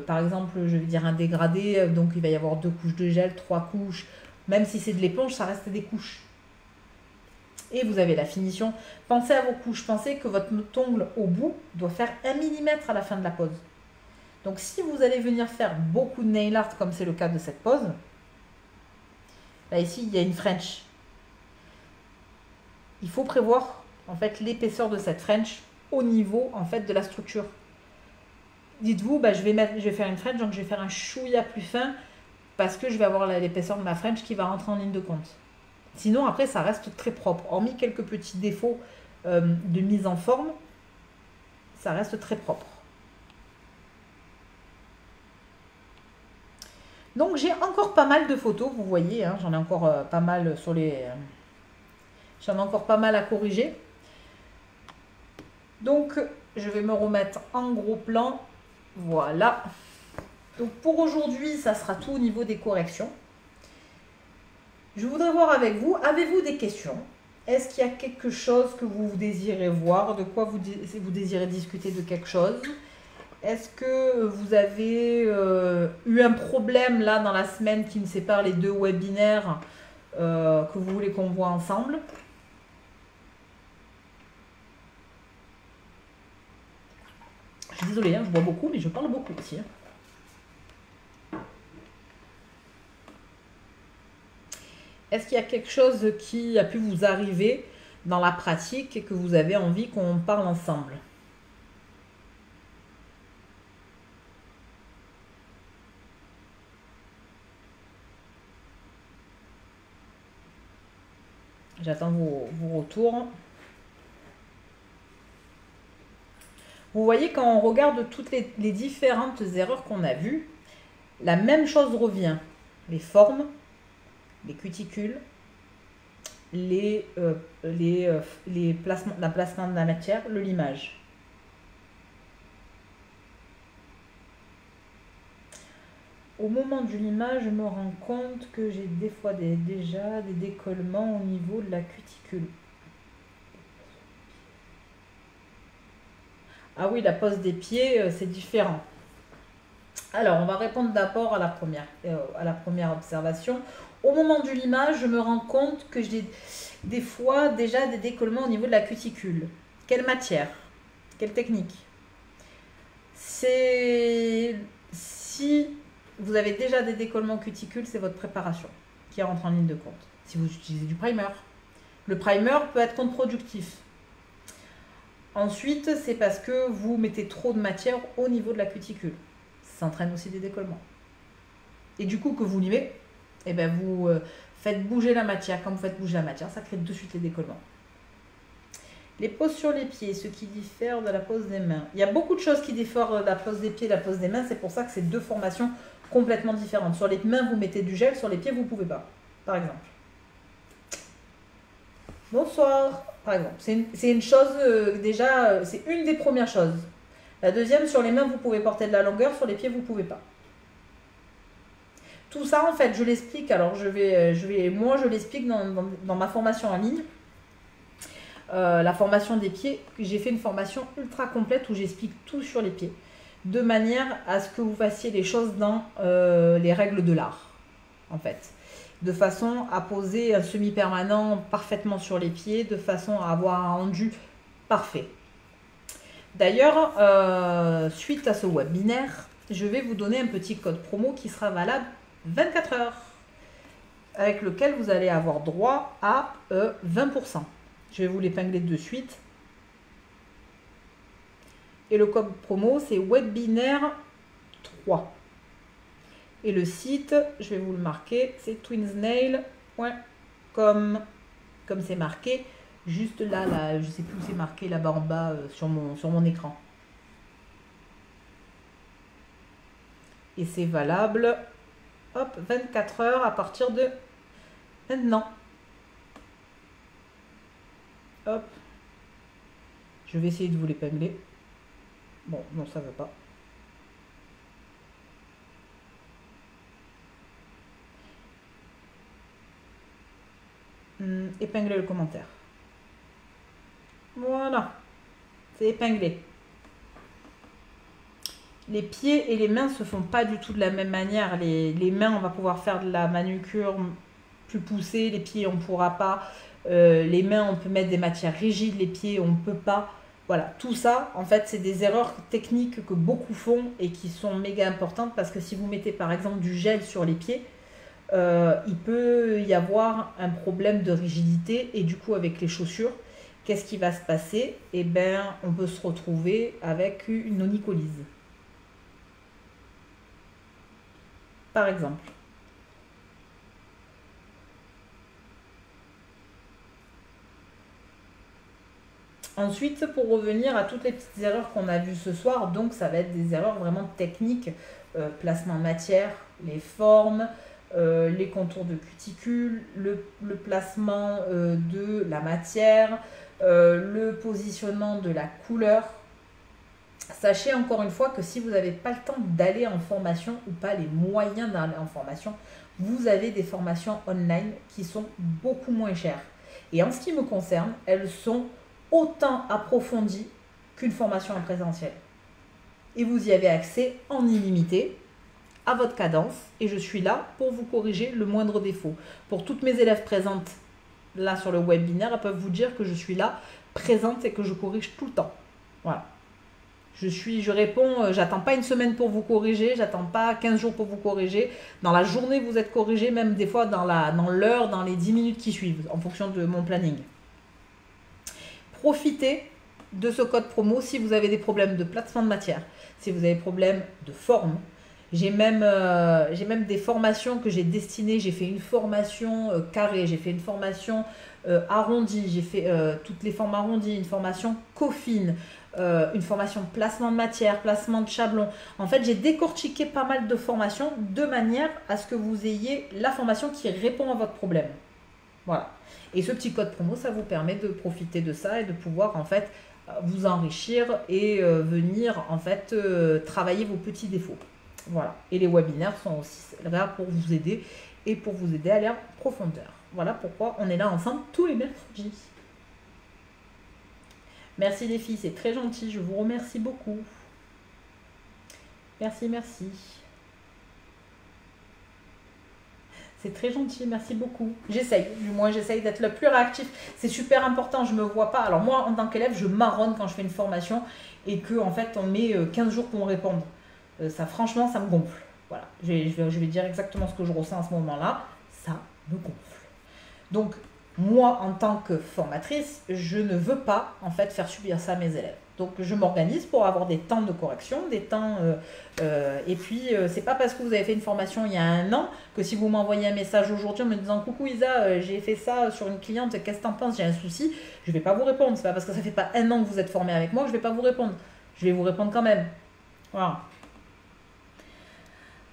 par exemple, je vais dire un dégradé, donc il va y avoir 2 couches de gel, 3 couches. Même si c'est de l'éponge, ça reste des couches. Et vous avez la finition. Pensez à vos couches. Pensez que votre ongle au bout doit faire 1 mm à la fin de la pose. Donc si vous allez venir faire beaucoup de nail art, comme c'est le cas de cette pose, là, ici, il y a une French. Il faut prévoir, en fait, l'épaisseur de cette French au niveau, en fait, de la structure. Dites-vous, bah, je vais faire une French, donc je vais faire un chouïa plus fin parce que je vais avoir l'épaisseur de ma French qui va rentrer en ligne de compte. Sinon, après, ça reste très propre. Hormis quelques petits défauts de mise en forme, ça reste très propre. Donc j'ai encore pas mal de photos, vous voyez, hein, j'en ai encore pas mal sur les... j'en ai encore pas mal à corriger. Donc je vais me remettre en gros plan. Voilà. Donc pour aujourd'hui, ça sera tout au niveau des corrections. Je voudrais voir avec vous, avez-vous des questions? Est-ce qu'il y a quelque chose que vous désirez voir? De quoi vous désirez discuter de quelque chose? Est-ce que vous avez eu un problème là dans la semaine qui me sépare les 2 webinaires que vous voulez qu'on voit ensemble? Je suis désolée, hein, je bois beaucoup, mais je parle beaucoup aussi. Hein. Est-ce qu'il y a quelque chose qui a pu vous arriver dans la pratique et que vous avez envie qu'on parle ensemble? J'attends vos retours. Vous voyez, quand on regarde toutes les différentes erreurs qu'on a vues, la même chose revient. Les formes, les cuticules, l'emplacement de la matière, le limage. Au moment du limage, je me rends compte que j'ai des fois déjà des décollements au niveau de la cuticule. Ah oui, la pose des pieds, c'est différent. Alors, on va répondre d'abord à la première observation. Au moment du limage, je me rends compte que j'ai des fois déjà des décollements au niveau de la cuticule. Quelle matière? Quelle technique? Si vous avez déjà des décollements cuticules, c'est votre préparation qui rentre en ligne de compte. Si vous utilisez du primer, le primer peut être contre-productif. Ensuite, c'est parce que vous mettez trop de matière au niveau de la cuticule. Ça entraîne aussi des décollements. Et du coup, que vous limez, eh ben vous faites bouger la matière. Quand vous faites bouger la matière, ça crée de suite les décollements. Les poses sur les pieds, ce qui diffère de la pose des mains. Il y a beaucoup de choses qui diffèrent de la pose des pieds et de la pose des mains. C'est pour ça que c'est deux formations complètement différentes. Sur les mains, vous mettez du gel. Sur les pieds, vous ne pouvez pas. Par exemple. Bonsoir. Par exemple. C'est une chose, déjà, c'est une des premières choses. La deuxième, sur les mains, vous pouvez porter de la longueur. Sur les pieds, vous ne pouvez pas. Tout ça, en fait, je l'explique. Alors, moi, je l'explique dans ma formation en ligne. La formation des pieds, j'ai fait une formation ultra complète où j'explique tout sur les pieds, de manière à ce que vous fassiez les choses dans les règles de l'art, en fait, de façon à poser un semi-permanent parfaitement sur les pieds, de façon à avoir un rendu parfait. D'ailleurs, suite à ce webinaire, je vais vous donner un petit code promo qui sera valable 24 heures, avec lequel vous allez avoir droit à 20%. Je vais vous l'épingler de suite. Et le code promo, c'est webinaire 3. Et le site, je vais vous le marquer, c'est twinsnail.com. Comme c'est marqué, juste là, je ne sais plus où c'est marqué, là-bas en bas sur mon écran. Et c'est valable, hop, 24 heures à partir de maintenant. Hop, je vais essayer de vous l'épingler. Bon, non, ça ne va pas. Épingler le commentaire. Voilà, c'est épinglé. Les pieds et les mains se font pas du tout de la même manière. Les mains, on va pouvoir faire de la manucure plus poussée. Les pieds, on ne pourra pas. Les mains, on peut mettre des matières rigides, les pieds, on ne peut pas. Voilà, tout ça, en fait, c'est des erreurs techniques que beaucoup font et qui sont méga importantes parce que si vous mettez par exemple du gel sur les pieds, il peut y avoir un problème de rigidité et du coup, avec les chaussures, qu'est-ce qui va se passer? Eh bien, on peut se retrouver avec une onycholyse. Par exemple. Ensuite, pour revenir à toutes les petites erreurs qu'on a vues ce soir, donc ça va être des erreurs vraiment techniques, placement de matière, les formes, les contours de cuticule, le placement de la matière, le positionnement de la couleur. Sachez encore une fois que si vous n'avez pas le temps d'aller en formation ou pas les moyens d'aller en formation, vous avez des formations online qui sont beaucoup moins chères. Et en ce qui me concerne, elles sont autant approfondie qu'une formation en présentiel. Et vous y avez accès en illimité, à votre cadence, et je suis là pour vous corriger le moindre défaut. Pour toutes mes élèves présentes là sur le webinaire, elles peuvent vous dire que je suis là, présente et que je corrige tout le temps. Voilà. Je réponds, j'attends pas une semaine pour vous corriger, j'attends pas 15 jours pour vous corriger. Dans la journée, vous êtes corrigé, même des fois dans l'heure, dans les 10 minutes qui suivent, en fonction de mon planning. Profitez de ce code promo si vous avez des problèmes de placement de matière, si vous avez des problèmes de forme. J'ai même des formations que j'ai destinées. J'ai fait une formation carrée, j'ai fait une formation arrondie, j'ai fait toutes les formes arrondies, une formation coffine, une formation placement de matière, placement de chablon. En fait, j'ai décortiqué pas mal de formations de manière à ce que vous ayez la formation qui répond à votre problème. Voilà. Et ce petit code promo, ça vous permet de profiter de ça et de pouvoir en fait vous enrichir et venir en fait travailler vos petits défauts. Voilà. Et les webinaires sont aussi là pour vous aider et pour vous aider à aller en profondeur. Voilà pourquoi on est là ensemble tous les mercredis. Merci les filles, c'est très gentil. Je vous remercie beaucoup. Merci, merci. C'est très gentil, merci beaucoup. J'essaye, du moins j'essaye d'être le plus réactif. C'est super important, je ne me vois pas. Alors moi, en tant qu'élève, je marronne quand je fais une formation et que en fait, on met 15 jours pour me répondre. Ça, franchement, ça me gonfle. Voilà, je vais dire exactement ce que je ressens à ce moment-là. Ça me gonfle. Donc, moi, en tant que formatrice, je ne veux pas en fait faire subir ça à mes élèves. Donc je m'organise pour avoir des temps de correction, des temps... et puis, c'est pas parce que vous avez fait une formation il y a un an que si vous m'envoyez un message aujourd'hui en me disant coucou Isa, j'ai fait ça sur une cliente, qu'est-ce que t'en penses, j'ai un souci, je vais pas vous répondre. C'est pas parce que ça fait pas un an que vous êtes formé avec moi que je vais pas vous répondre. Je vais vous répondre quand même. Voilà.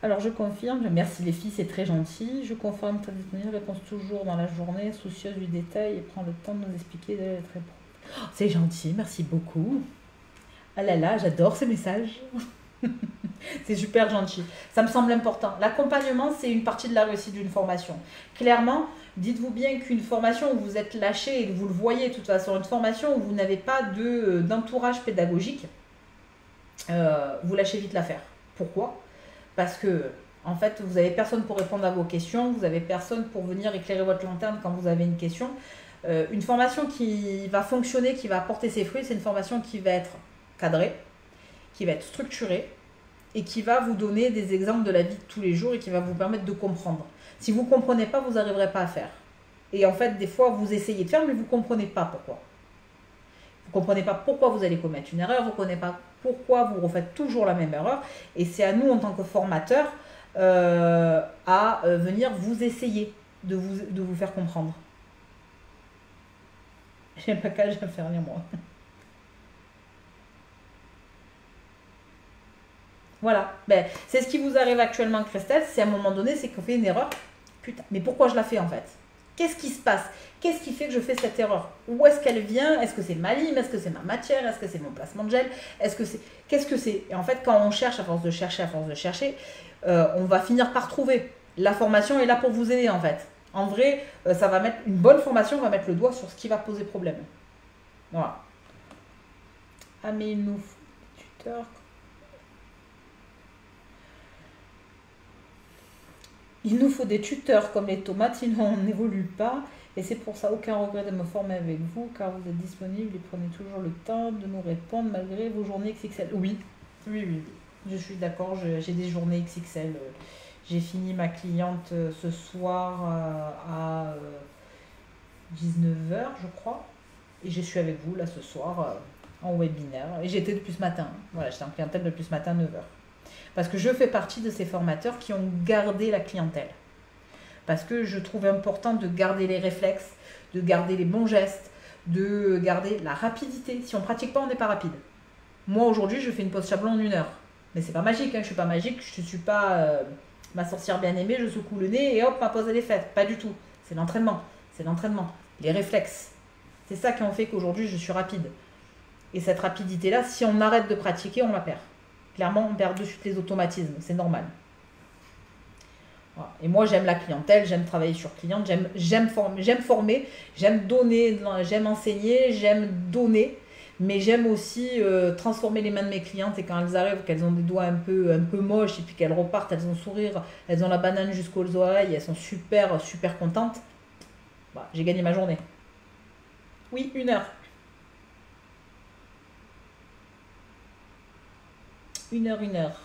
Alors je confirme, merci les filles, c'est très gentil. Je confirme ta disponible, réponse toujours dans la journée, soucieuse du détail et prend le temps de nous expliquer d'être très... Oh, c'est gentil, merci beaucoup. Ah là là, j'adore ces messages. C'est super gentil. Ça me semble important. L'accompagnement, c'est une partie de la réussite d'une formation. Clairement, dites-vous bien qu'une formation où vous êtes lâché, et vous le voyez de toute façon, une formation où vous n'avez pas d'entourage pédagogique, vous lâchez vite l'affaire. Pourquoi ? Parce que, en fait, vous n'avez personne pour répondre à vos questions, vous n'avez personne pour venir éclairer votre lanterne quand vous avez une question. Une formation qui va fonctionner, qui va apporter ses fruits, c'est une formation qui va être cadrée, qui va être structurée et qui va vous donner des exemples de la vie de tous les jours et qui va vous permettre de comprendre. Si vous ne comprenez pas, vous n'arriverez pas à faire. Et en fait, des fois, vous essayez de faire, mais vous ne comprenez pas pourquoi. Vous ne comprenez pas pourquoi vous allez commettre une erreur, vous ne comprenez pas pourquoi vous refaites toujours la même erreur. Et c'est à nous, en tant que formateurs, à venir vous essayer de vous faire comprendre. J'ai pas qu'à faire lire moi. Voilà, ben, c'est ce qui vous arrive actuellement, Christelle, c'est à un moment donné, c'est qu'on fait une erreur. Putain, mais pourquoi je la fais en fait? Qu'est-ce qui se passe? Qu'est-ce qui fait que je fais cette erreur? Où est-ce qu'elle vient? Est-ce que c'est ma lime? Est-ce que c'est ma matière? Est-ce que c'est mon placement de gel? Est-ce que c'est... Qu'est-ce que c'est? Et en fait, quand on cherche, à force de chercher, on va finir par trouver. La formation est là pour vous aider en fait. En vrai, ça va mettre une bonne formation, va mettre le doigt sur ce qui va poser problème. Voilà. Ah mais il nous faut des tuteurs. Il nous faut des tuteurs comme les tomates, sinon on n'évolue pas. Et c'est pour ça aucun regret de me former avec vous, car vous êtes disponible et prenez toujours le temps de nous répondre malgré vos journées XXL. Oui, je suis d'accord, j'ai des journées XXL. J'ai fini ma cliente ce soir à 19h, je crois. Et je suis avec vous là ce soir en webinaire. Et j'étais depuis ce matin. Voilà, j'étais en clientèle depuis ce matin 9h. Parce que je fais partie de ces formateurs qui ont gardé la clientèle. Parce que je trouve important de garder les réflexes, de garder les bons gestes, de garder la rapidité. Si on ne pratique pas, on n'est pas rapide. Moi, aujourd'hui, je fais une pause chablon en 1 heure. Mais c'est pas magique, hein, je ne suis pas magique, je ne suis pas ma sorcière bien-aimée, je secoue le nez et hop, ma pause elle est faite. Pas du tout. C'est l'entraînement. C'est l'entraînement. Les réflexes. C'est ça qui en fait qu'aujourd'hui, je suis rapide. Et cette rapidité-là, si on arrête de pratiquer, on la perd. Clairement, on perd de suite les automatismes. C'est normal. Voilà. Et moi, j'aime la clientèle, j'aime travailler sur cliente, j'aime former, j'aime donner, j'aime enseigner, j'aime donner, mais j'aime aussi transformer les mains de mes clientes et quand elles arrivent, qu'elles ont des doigts un peu moches et puis qu'elles repartent, elles ont le sourire, elles ont la banane jusqu'aux oreilles, elles sont super, super contentes. Bah, j'ai gagné ma journée. Oui, 1 heure. 1 heure, 1 heure.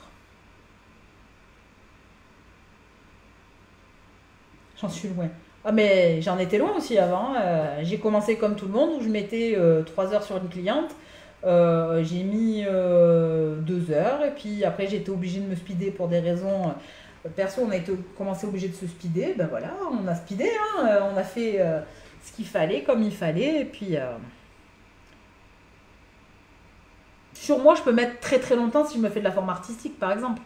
J'en suis loin. Ah mais j'en étais loin aussi avant. J'ai commencé comme tout le monde où je mettais 3 heures sur une cliente. J'ai mis 2 heures et puis après j'ai été obligée de me speeder pour des raisons perso. On a été commencé obligé de se speeder. Ben voilà, on a speedé. Hein, on a fait ce qu'il fallait comme il fallait et puis sur moi je peux mettre très très longtemps si je me fais de la forme artistique par exemple.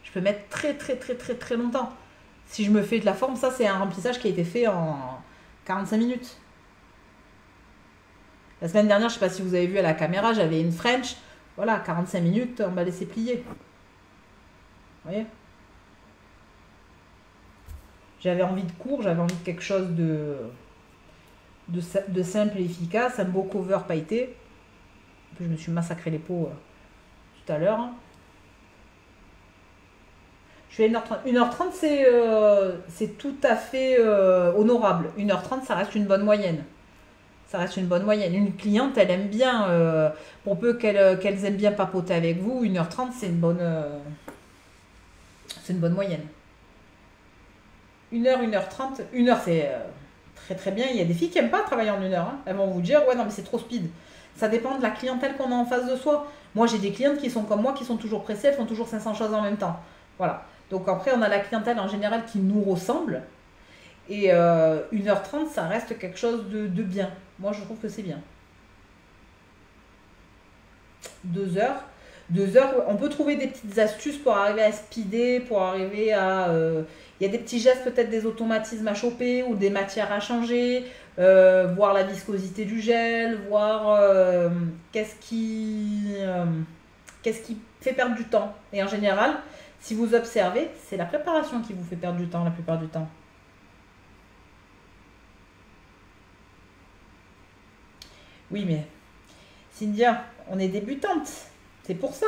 Je peux mettre très très très très très longtemps. Si je me fais de la forme, ça c'est un remplissage qui a été fait en 45 minutes. La semaine dernière, je ne sais pas si vous avez vu à la caméra, j'avais une French. Voilà, 45 minutes, on m'a laissé plier. Vous voyez? J'avais envie de court, j'avais envie de quelque chose de simple et efficace. Un beau cover pailleté. Je me suis massacré les peaux tout à l'heure. Je suis à 1h30. 1h30, c'est tout à fait honorable. 1h30, ça reste une bonne moyenne. Ça reste une bonne moyenne. Une cliente, elle aime bien, pour peu qu'elles aiment bien papoter avec vous, 1h30, c'est une bonne moyenne. 1h, 1h30. 1 heure, c'est très très bien. Il y a des filles qui n'aiment pas travailler en 1 heure. Hein. Elles vont vous dire, ouais, non, mais c'est trop speed. Ça dépend de la clientèle qu'on a en face de soi. Moi, j'ai des clientes qui sont comme moi, qui sont toujours pressées, elles font toujours 500 choses en même temps. Voilà. Donc après, on a la clientèle en général qui nous ressemble. Et 1h30, ça reste quelque chose de bien. Moi, je trouve que c'est bien. 2 heures. 2 heures, on peut trouver des petites astuces pour arriver à speeder, pour arriver à... il y a des petits gestes, peut-être des automatismes à choper ou des matières à changer, voir la viscosité du gel, voir qu'est-ce qui fait perdre du temps. Et en général, si vous observez, c'est la préparation qui vous fait perdre du temps la plupart du temps. Oui, mais Cynthia, on est débutante. C'est pour ça.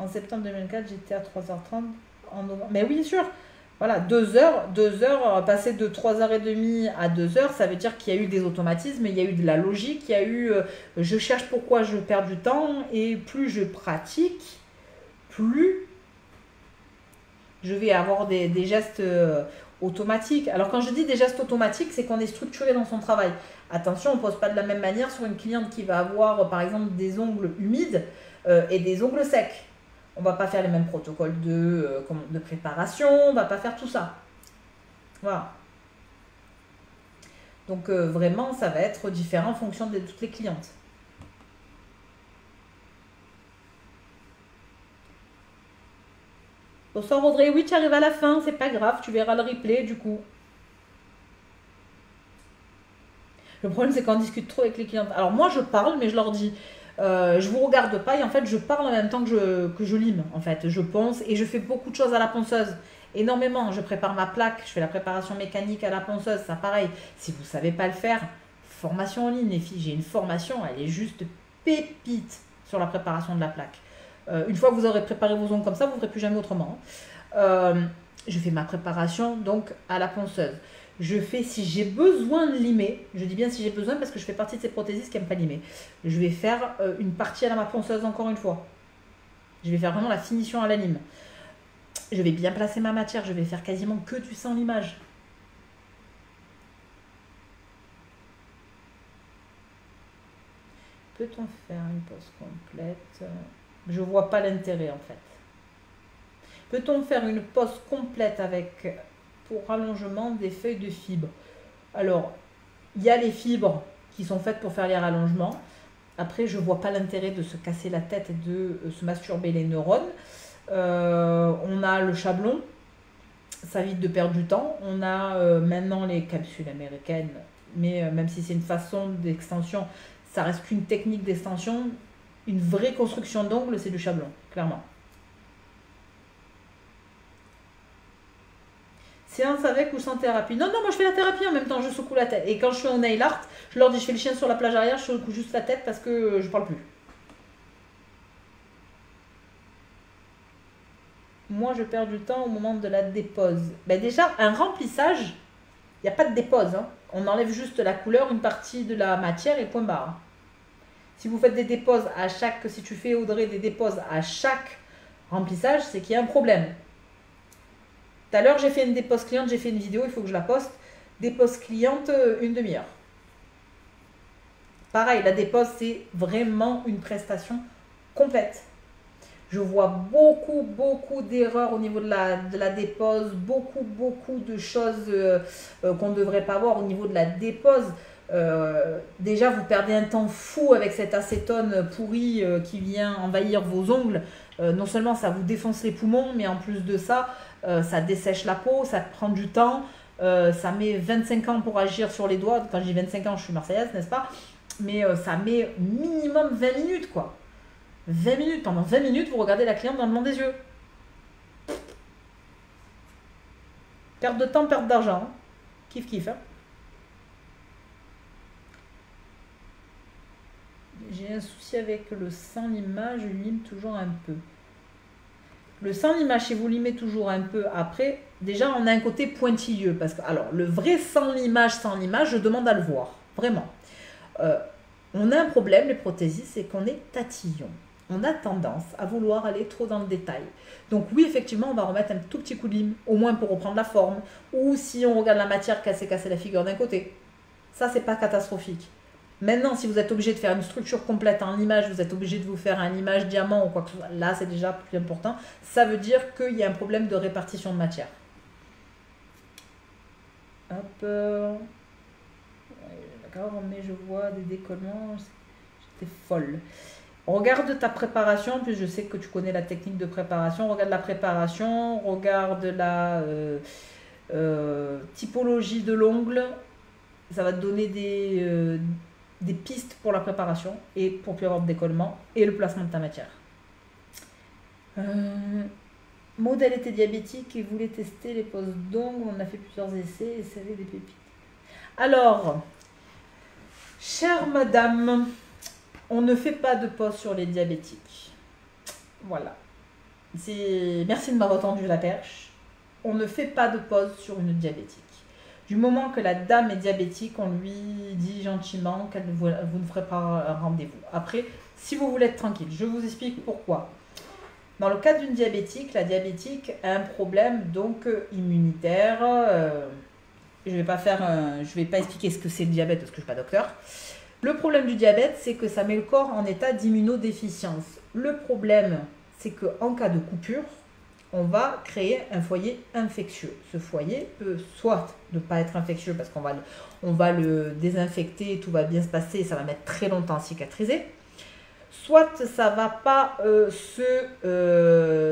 En septembre 2004, j'étais à 3h30. En novembre. Mais oui, sûr. Voilà, 2 heures, passer de 3h30 à 2 heures, ça veut dire qu'il y a eu des automatismes, il y a eu de la logique, il y a eu je cherche pourquoi je perds du temps, et plus je pratique, plus je vais avoir des gestes automatiques. Alors quand je dis des gestes automatiques, c'est qu'on est structuré dans son travail. Attention, on ne pose pas de la même manière sur une cliente qui va avoir par exemple des ongles humides et des ongles secs. On ne va pas faire les mêmes protocoles de préparation, on ne va pas faire tout ça. Voilà. Donc vraiment, ça va être différent en fonction de toutes les clientes. Bonsoir Audrey, oui tu arrives à la fin, c'est pas grave, tu verras le replay du coup. Le problème c'est qu'on discute trop avec les clientes. Alors moi je parle, mais je leur dis, je vous regarde pas et en fait je parle en même temps que je lime. En fait, je ponce et je fais beaucoup de choses à la ponceuse. Énormément, je prépare ma plaque, je fais la préparation mécanique à la ponceuse, ça pareil. Si vous savez pas le faire, formation en ligne les filles, j'ai une formation, elle est juste pépite sur la préparation de la plaque. Une fois que vous aurez préparé vos ongles comme ça, vous ne ferez plus jamais autrement. Je fais ma préparation donc à la ponceuse. Je fais, si j'ai besoin de limer, je dis bien si j'ai besoin parce que je fais partie de ces prothésistes qui n'aiment pas limer, je vais faire une partie à ma ponceuse encore une fois. Je vais faire vraiment la finition à la lime. Je vais bien placer ma matière, je vais faire quasiment que du sans limage. Peut-on faire une pause complète? Je ne vois pas l'intérêt en fait. Peut-on faire une pose complète avec pour rallongement des feuilles de fibres? Alors, il y a les fibres qui sont faites pour faire les rallongements. Après, je ne vois pas l'intérêt de se casser la tête et de se masturber les neurones. On a le chablon, ça évite de perdre du temps. On a maintenant les capsules américaines, mais même si c'est une façon d'extension, ça reste qu'une technique d'extension. Une vraie construction d'ongles, c'est du chablon, clairement. Séance avec ou sans thérapie? Non, non, moi je fais la thérapie en même temps, je secoue la tête. Et quand je suis au nail art, je leur dis je fais le chien sur la plage arrière, je secoue juste la tête parce que je parle plus. Moi je perds du temps au moment de la dépose. Ben déjà, un remplissage, il n'y a pas de dépose. Hein. On enlève juste la couleur, une partie de la matière et point barre. Si vous faites des déposes à chaque, si tu fais Audrey des déposes à chaque remplissage, c'est qu'il y a un problème. Tout à l'heure, j'ai fait une dépose cliente, j'ai fait une vidéo, il faut que je la poste. Dépose cliente, une demi-heure. Pareil, la dépose, c'est vraiment une prestation complète. Je vois beaucoup d'erreurs au niveau de la dépose, beaucoup de choses qu'on ne devrait pas voir au niveau de la dépose. Déjà, vous perdez un temps fou avec cette acétone pourrie qui vient envahir vos ongles. Non seulement ça vous défonce les poumons, mais en plus de ça, ça dessèche la peau, ça prend du temps. Ça met 25 ans pour agir sur les doigts. Quand je dis 25 ans, je suis marseillaise, n'est-ce pas? Mais ça met minimum 20 minutes, quoi. 20 minutes. Pendant 20 minutes, vous regardez la cliente dans le blanc des yeux. Perte de temps, perte d'argent. Hein. Kiff, kiff. Hein. J'ai un souci avec le sans limage, je lime toujours un peu. Le sans limage, si vous limez toujours un peu après, déjà on a un côté pointilleux. Parce que, alors, le vrai sans limage, je demande à le voir. Vraiment. On a un problème, les prothésistes, c'est qu'on est tatillon. On a tendance à vouloir aller trop dans le détail. Donc oui, effectivement, on va remettre un tout petit coup de lime, au moins pour reprendre la forme. Ou si on regarde la matière, casser la figure d'un côté. Ça, c'est pas catastrophique. Maintenant, si vous êtes obligé de faire une structure complète en image, vous êtes obligé de vous faire un image diamant ou quoi que ce soit, là c'est déjà plus important. Ça veut dire qu'il y a un problème de répartition de matière. Hop. D'accord, mais je vois des décollements. J'étais folle. Regarde ta préparation, puis je sais que tu connais la technique de préparation. Regarde la préparation, regarde la typologie de l'ongle. Ça va te donner des pistes pour la préparation et pour plus avoir de décollement et le placement de ta matière. Maud, elle était diabétique et voulait tester les poses d'ongles. On a fait plusieurs essais et ça avait des pépites. Alors, chère madame, on ne fait pas de pause sur les diabétiques. Voilà. Merci de m'avoir tendu la perche. On ne fait pas de pause sur une diabétique. Du moment que la dame est diabétique, on lui dit gentiment que vous ne ferez pas un rendez-vous. Après, si vous voulez être tranquille, je vous explique pourquoi. Dans le cas d'une diabétique, la diabétique a un problème donc immunitaire. Je ne vais pas expliquer ce que c'est le diabète parce que je ne suis pas docteur. Le problème du diabète, c'est que ça met le corps en état d'immunodéficience. Le problème, c'est qu'en cas de coupure, on va créer un foyer infectieux. Ce foyer peut soit ne pas être infectieux parce qu'on va le désinfecter, tout va bien se passer, ça va mettre très longtemps à cicatriser. Soit ça va pas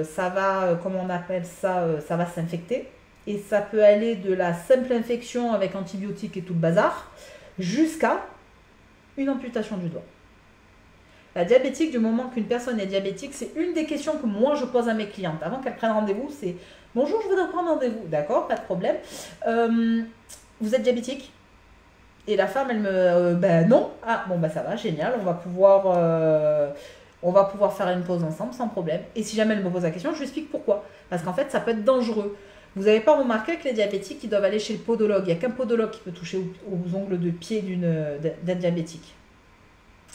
ça va s'infecter. Et ça peut aller de la simple infection avec antibiotiques et tout le bazar, jusqu'à une amputation du doigt. La diabétique, du moment qu'une personne est diabétique, c'est une des questions que moi je pose à mes clientes. Avant qu'elles prennent rendez-vous, c'est « Bonjour, je voudrais prendre rendez-vous. » D'accord, pas de problème. Vous êtes diabétique? Et la femme, elle me... ben non. Ah, bon, ben ça va, génial. On va pouvoir faire une pause ensemble sans problème. Et si jamais elle me pose la question, je lui explique pourquoi. Parce qu'en fait, ça peut être dangereux. Vous n'avez pas remarqué que les diabétiques, ils doivent aller chez le podologue. Il n'y a qu'un podologue qui peut toucher aux ongles de pied d'un diabétique.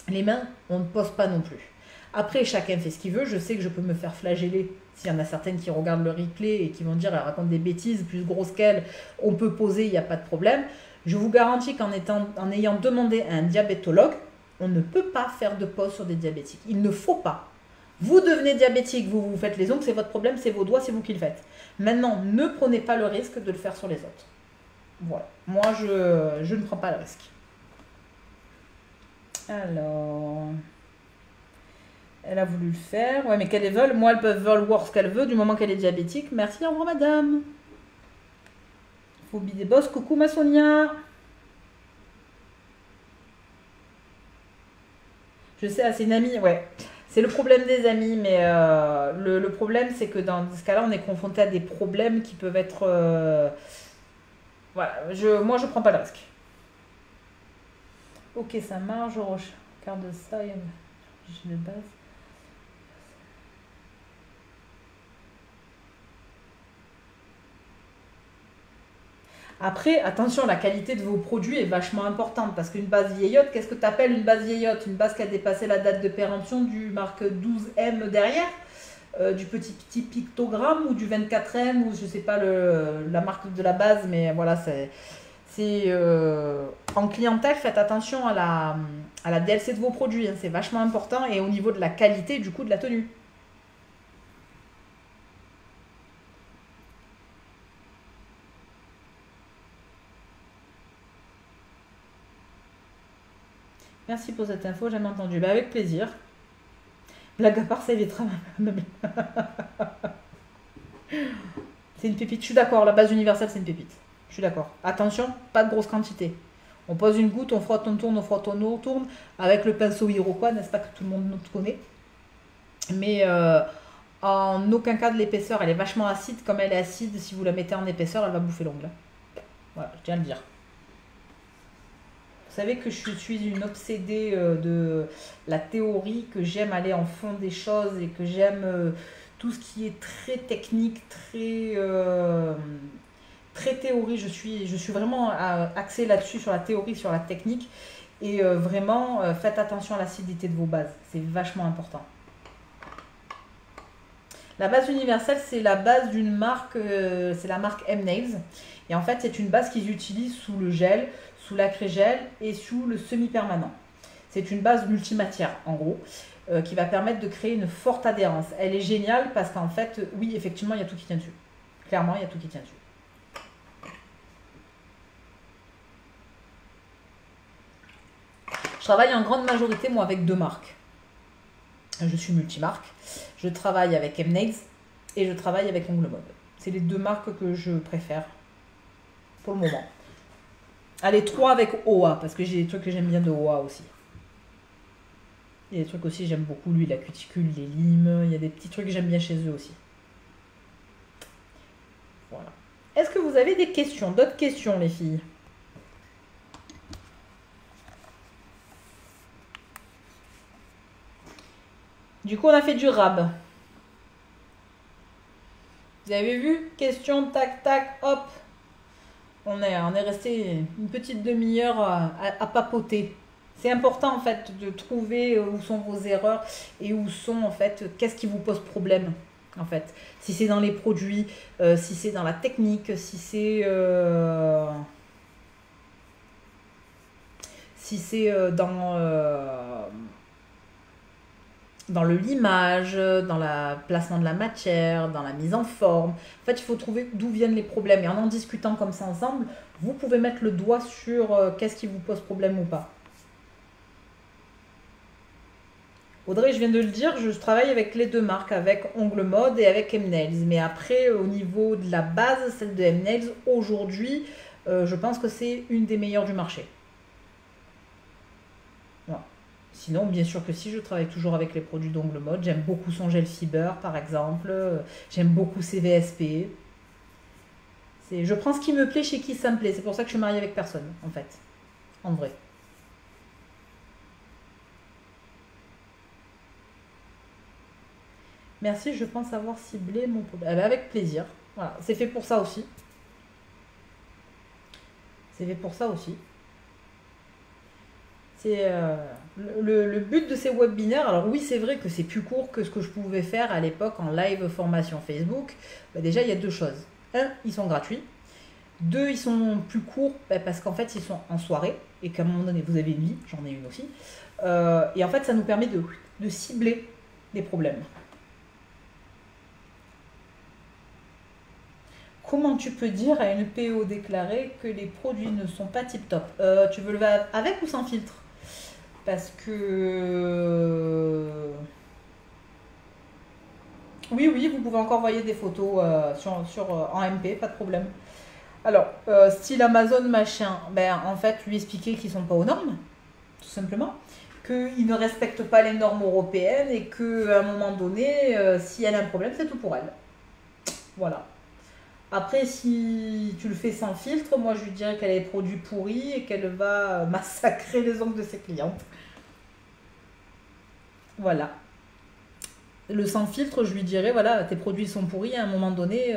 Les mains, on ne pose pas non plus. Après, chacun fait ce qu'il veut. Je sais que je peux me faire flageller s'il y en a certaines qui regardent le replay et qui vont dire, elle raconte des bêtises, plus grosses qu'elle, on peut poser, il n'y a pas de problème. Je vous garantis qu'en ayant demandé à un diabétologue, on ne peut pas faire de pause sur des diabétiques. Il ne faut pas. Vous devenez diabétique, vous faites les ongles, c'est votre problème, c'est vos doigts, c'est vous qui le faites. Maintenant, ne prenez pas le risque de le faire sur les autres. Voilà. Moi, je ne prends pas le risque. Alors, elle a voulu le faire. Ouais, mais qu'elle veut, moi, elles peuvent vouloir ce qu'elle veut du moment qu'elle est diabétique. Merci, au revoir, madame. Phobie des bosses. Coucou, ma Sonia. Je sais, c'est une amie, ouais. C'est le problème des amis, mais le problème, c'est que dans ce cas-là, on est confronté à des problèmes qui peuvent être... Voilà, moi, je prends pas le risque. Ok, ça marche, je regarde ça, je le base. Après, attention, la qualité de vos produits est vachement importante parce qu'une base vieillotte, qu'est-ce que tu appelles une base vieillotte? Une base qui a dépassé la date de péremption du marque 12M derrière, du petit pictogramme ou du 24M ou je sais pas la marque de la base, mais voilà, en clientèle, faites attention à la DLC de vos produits, hein, c'est vachement important et au niveau de la qualité du coup de la tenue. Merci pour cette info, jamais entendu. Bah, avec plaisir. Blague à part, ça évitera. C'est une pépite, je suis d'accord, la base universelle, c'est une pépite. Je suis d'accord. Attention, pas de grosse quantité. On pose une goutte, on frotte, on tourne, on tourne. Avec le pinceau Iroquois, n'est-ce pas, que tout le monde connaît. Mais en aucun cas de l'épaisseur, elle est vachement acide. Comme elle est acide, si vous la mettez en épaisseur, elle va bouffer l'ongle. Voilà, je tiens à le dire. Vous savez que je suis une obsédée de la théorie, que j'aime aller en fond des choses et que j'aime tout ce qui est très technique, très théorie. Je suis vraiment axée là-dessus, sur la théorie, sur la technique. Et vraiment, faites attention à l'acidité de vos bases. C'est vachement important. La base universelle, c'est la base d'une marque, c'est la marque M-Nails. Et en fait, c'est une base qu'ils utilisent sous le gel, sous l'acrygel et sous le semi-permanent. C'est une base multimatière, en gros, qui va permettre de créer une forte adhérence. Elle est géniale parce qu'en fait, oui, effectivement, il y a tout qui tient dessus. Clairement, il y a tout qui tient dessus. Je travaille en grande majorité, moi, avec deux marques. Je suis multimarque. Je travaille avec M-Nails et je travaille avec Ongle Mode. C'est les deux marques que je préfère pour le moment. Allez, 3 avec OA, parce que j'ai des trucs que j'aime bien de OA aussi. Il y a des trucs aussi que j'aime beaucoup, lui, la cuticule, les limes. Il y a des petits trucs que j'aime bien chez eux aussi. Voilà. Est-ce que vous avez des questions, d'autres questions, les filles? Du coup, on a fait du rab. Vous avez vu? Question, tac, tac, hop. On est resté une petite demi-heure à papoter. C'est important en fait de trouver où sont vos erreurs et où sont en fait, qu'est-ce qui vous pose problème en fait. Si c'est dans les produits, si c'est dans la technique, si c'est dans le limage, dans le placement de la matière, dans la mise en forme. En fait, il faut trouver d'où viennent les problèmes. Et en discutant comme ça ensemble, vous pouvez mettre le doigt sur qu'est-ce qui vous pose problème ou pas. Audrey, je viens de le dire, je travaille avec les deux marques, avec Ongle Mode et avec M-Nails. Mais après, au niveau de la base, celle de M-Nails, aujourd'hui, je pense que c'est une des meilleures du marché. Voilà. Sinon, bien sûr que si, je travaille toujours avec les produits d'Ongle Mode. J'aime beaucoup son gel fiber, par exemple. J'aime beaucoup ses VSP. Je prends ce qui me plaît chez qui ça me plaît. C'est pour ça que je suis mariée avec personne, en fait. En vrai. Merci, je pense avoir ciblé mon problème. Avec plaisir. Voilà, c'est fait pour ça aussi. C'est fait pour ça aussi. C'est le but de ces webinaires. Alors oui, c'est vrai que c'est plus court que ce que je pouvais faire à l'époque en live formation Facebook. Déjà, il y a deux choses. Un, ils sont gratuits. Deux, ils sont plus courts parce qu'en fait, ils sont en soirée et qu'à un moment donné, vous avez une vie, j'en ai une aussi. Et en fait, ça nous permet de cibler les problèmes. Comment tu peux dire à une PO déclarée que les produits ne sont pas tip-top? Tu veux le faire avec ou sans filtre? Parce que... Oui, oui, vous pouvez encore envoyer des photos en MP, pas de problème. Alors, style Amazon, machin, ben, en fait, lui expliquer qu'ils ne sont pas aux normes, tout simplement. Qu'ils ne respectent pas les normes européennes et qu'à un moment donné, si elle a un problème, c'est tout pour elle. Voilà. Après, si tu le fais sans filtre, moi je lui dirais qu'elle a des produits pourris et qu'elle va massacrer les ongles de ses clientes. Voilà. Le sans filtre, je lui dirais, voilà, tes produits sont pourris, à un moment donné,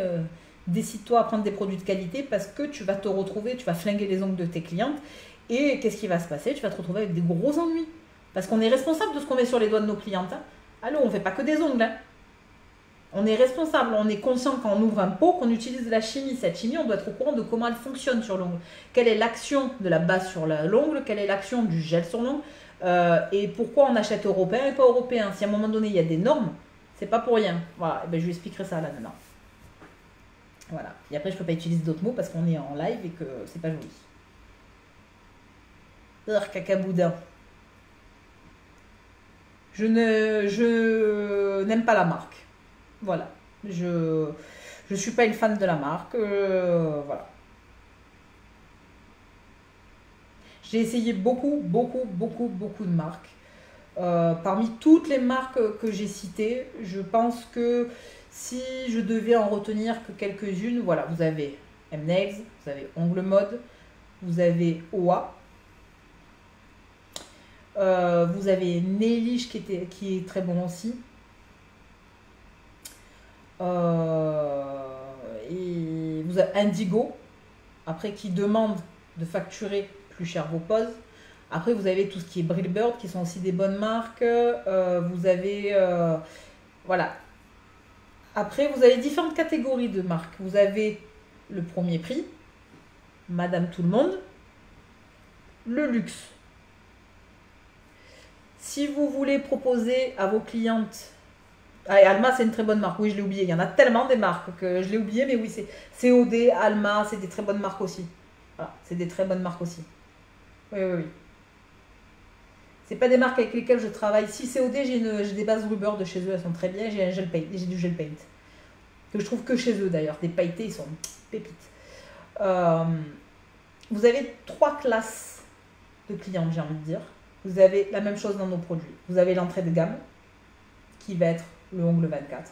décide-toi à prendre des produits de qualité parce que tu vas te retrouver, tu vas flinguer les ongles de tes clientes. Et qu'est-ce qui va se passer? Tu vas te retrouver avec des gros ennuis. Parce qu'on est responsable de ce qu'on met sur les doigts de nos clientes. Hein. Allô, on ne fait pas que des ongles. Hein. On est responsable, on est conscient quand on ouvre un pot qu'on utilise de la chimie. Cette chimie, on doit être au courant de comment elle fonctionne sur l'ongle. Quelle est l'action de la base sur l'ongle, quelle est l'action du gel sur l'ongle, et pourquoi on achète européen et pas européen. Si à un moment donné, il y a des normes, c'est pas pour rien. Voilà, et ben, je lui expliquerai ça là maintenant. Voilà. Et après, je peux pas utiliser d'autres mots parce qu'on est en live et que c'est pas joli. Cacaboudin. Je n'aime pas la marque. Voilà. Je suis pas une fan de la marque. Voilà. J'ai essayé beaucoup de marques. Parmi toutes les marques que j'ai citées, je pense que si je devais en retenir que quelques-unes, voilà, vous avez M-Nails, vous avez Ongle Mode, vous avez OA, vous avez Nailish qui est très bon aussi. Et vous avez Indigo, après qui demande de facturer plus cher vos poses. Après, vous avez tout ce qui est Brillbird, qui sont aussi des bonnes marques. Vous avez... voilà. Après, vous avez différentes catégories de marques. Vous avez le premier prix, Madame Tout le Monde, le luxe. Si vous voulez proposer à vos clientes... Ah, et Alma, c'est une très bonne marque. Oui, je l'ai oublié. Il y en a tellement des marques que je l'ai oublié, mais oui, c'est COD, Alma, c'est des très bonnes marques aussi. Voilà, c'est des très bonnes marques aussi. Oui, oui, oui. C'est pas des marques avec lesquelles je travaille. Si COD, j'ai des bases Rubber de chez eux, elles sont très bien. J'ai un gel paint, j'ai du gel paint. Que je trouve que chez eux d'ailleurs. Des pailletés, ils sont pépites. Vous avez 3 classes de clients, j'ai envie de dire. Vous avez la même chose dans nos produits. Vous avez l'entrée de gamme, qui va être le ongle 24,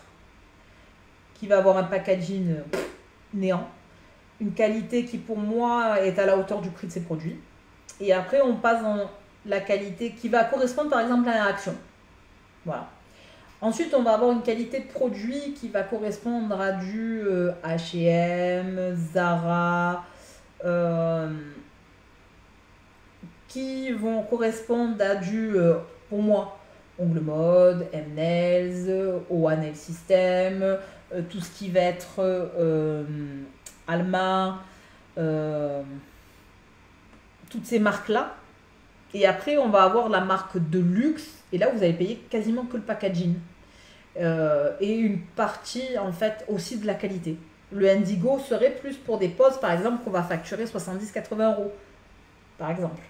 qui va avoir un packaging néant, une qualité qui pour moi est à la hauteur du prix de ces produits. Et après, on passe dans la qualité qui va correspondre par exemple à la Action. Voilà. Ensuite, on va avoir une qualité de produit qui va correspondre à du H&M, Zara, qui vont correspondre à du, pour moi, Ongle Mode, M-Nails, OA Nail System, tout ce qui va être Alma, toutes ces marques-là. Et après, on va avoir la marque de luxe. Et là, vous allez payer quasiment que le packaging. Et une partie, en fait, aussi de la qualité. Le Indigo serait plus pour des poses, par exemple, qu'on va facturer 70-80 euros. Par exemple.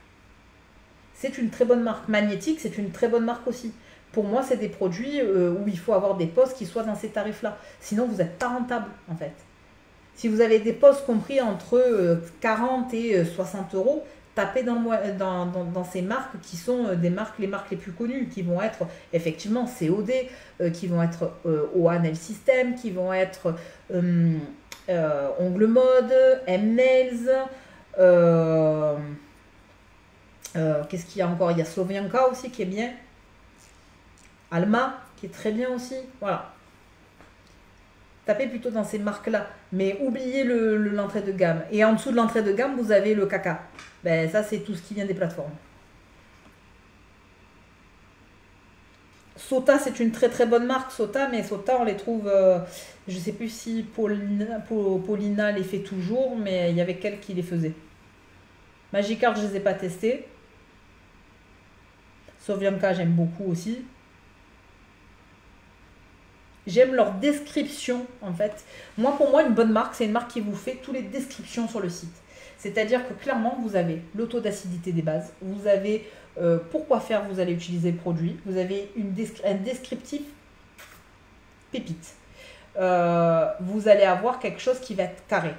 C'est une très bonne marque. Magnétique, c'est une très bonne marque aussi. Pour moi, c'est des produits où il faut avoir des poses qui soient dans ces tarifs-là. Sinon, vous n'êtes pas rentable, en fait. Si vous avez des poses compris entre 40 et 60 euros, tapez dans ces marques qui sont les marques les plus connues, qui vont être effectivement COD, qui vont être OA Nail System, qui vont être Ongle Mode, M-Nails, qu'est-ce qu'il y a encore? Il y a Slovianka aussi qui est bien. Alma qui est très bien aussi. Voilà. Tapez plutôt dans ces marques-là. Mais oubliez l'entrée de gamme. Et en dessous de l'entrée de gamme, vous avez le caca. Ben, ça, c'est tout ce qui vient des plateformes. Sota, c'est une très très bonne marque, Sota, mais Sota, on les trouve... je ne sais plus si Paulina les fait toujours, mais il y avait quelqu'un qui les faisait. Magikarp, je ne les ai pas testés. Sovianka, j'aime beaucoup aussi. J'aime leur description, en fait. Moi, pour moi, une bonne marque, c'est une marque qui vous fait toutes les descriptions sur le site. C'est-à-dire que clairement, vous avez le taux d'acidité des bases, vous avez pourquoi faire vous allez utiliser le produit, vous avez un descriptif pépite. Vous allez avoir quelque chose qui va être carré.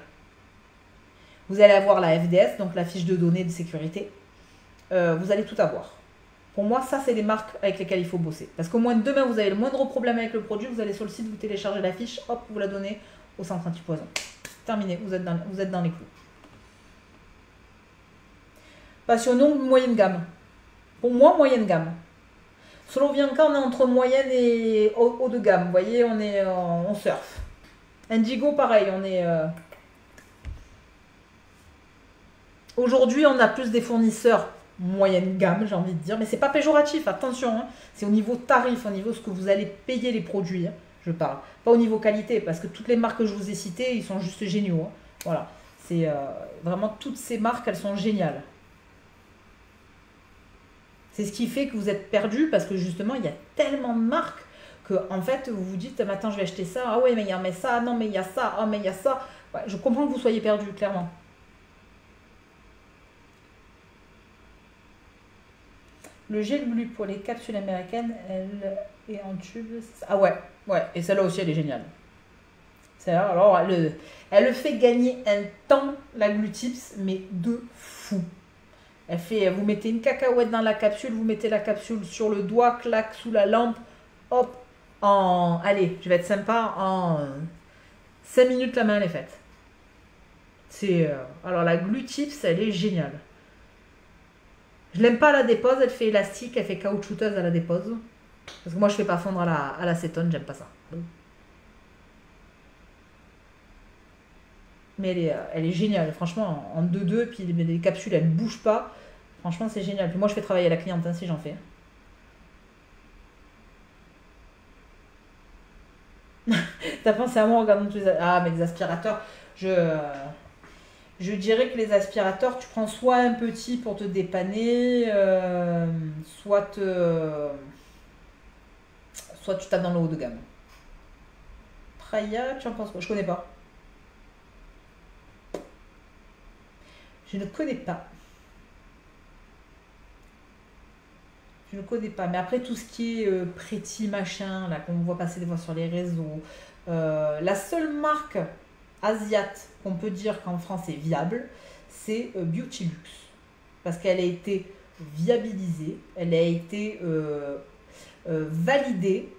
Vous allez avoir la FDS, donc la fiche de données de sécurité. Vous allez tout avoir. Pour moi, ça, c'est les marques avec lesquelles il faut bosser. Parce qu'au moins demain, vous avez le moindre problème avec le produit, vous allez sur le site, vous téléchargez la fiche, hop, vous la donnez au centre antipoison. Terminé, vous êtes dans les clous. Passionnons moyenne gamme. Pour moi, moyenne gamme. Slovianka, on est entre moyenne et haut de gamme. Vous voyez, on surfe. Indigo, pareil, on est... Aujourd'hui, on a plus des fournisseurs moyenne gamme, j'ai envie de dire. Mais c'est pas péjoratif, attention. Hein. C'est au niveau tarif, au niveau de ce que vous allez payer les produits, hein, je parle. Pas au niveau qualité, parce que toutes les marques que je vous ai citées, ils sont juste géniaux. Hein. Voilà. C'est vraiment toutes ces marques, elles sont géniales. C'est ce qui fait que vous êtes perdu, parce que justement, il y a tellement de marques que, en fait, vous vous dites, maintenant, je vais acheter ça. Ah ouais, mais il y a ça. Non, mais il y a ça. Ah, mais il y a ça. Ouais, je comprends que vous soyez perdu, clairement. Le gel bleu pour les capsules américaines, elle est en tube. Ah ouais, ouais. Et celle-là aussi, elle est géniale. Celle-là, alors, elle fait gagner un temps, la Glutips, mais de fou. Elle fait, vous mettez une cacahuète dans la capsule, vous mettez la capsule sur le doigt, clac, sous la lampe, hop, allez, je vais être sympa, en 5 minutes, la main, elle est faite. Alors, la Glutips, elle est géniale. Je l'aime pas à la dépose, elle fait élastique, elle fait caoutchouteuse à la dépose. Parce que moi, je fais pas fondre à l'acétone, j'aime pas ça. Mais elle est géniale, franchement, en 2-2, puis les capsules, elles ne bougent pas. Franchement, c'est génial. Puis moi, je fais travailler la cliente, hein, si j'en fais. T'as pensé à moi en regardant tous les... Ah, mais les aspirateurs, je dirais que les aspirateurs, tu prends soit un petit pour te dépanner, soit tu tapes dans le haut de gamme. Praya, tu en penses quoi? Je connais pas. Je ne connais pas. Je ne connais pas. Mais après, tout ce qui est Pretty machin, là, qu'on voit passer des fois sur les réseaux, la seule marque asiate qu'on peut dire qu'en France est viable, c'est Beautylux. Parce qu'elle a été viabilisée, elle a été validée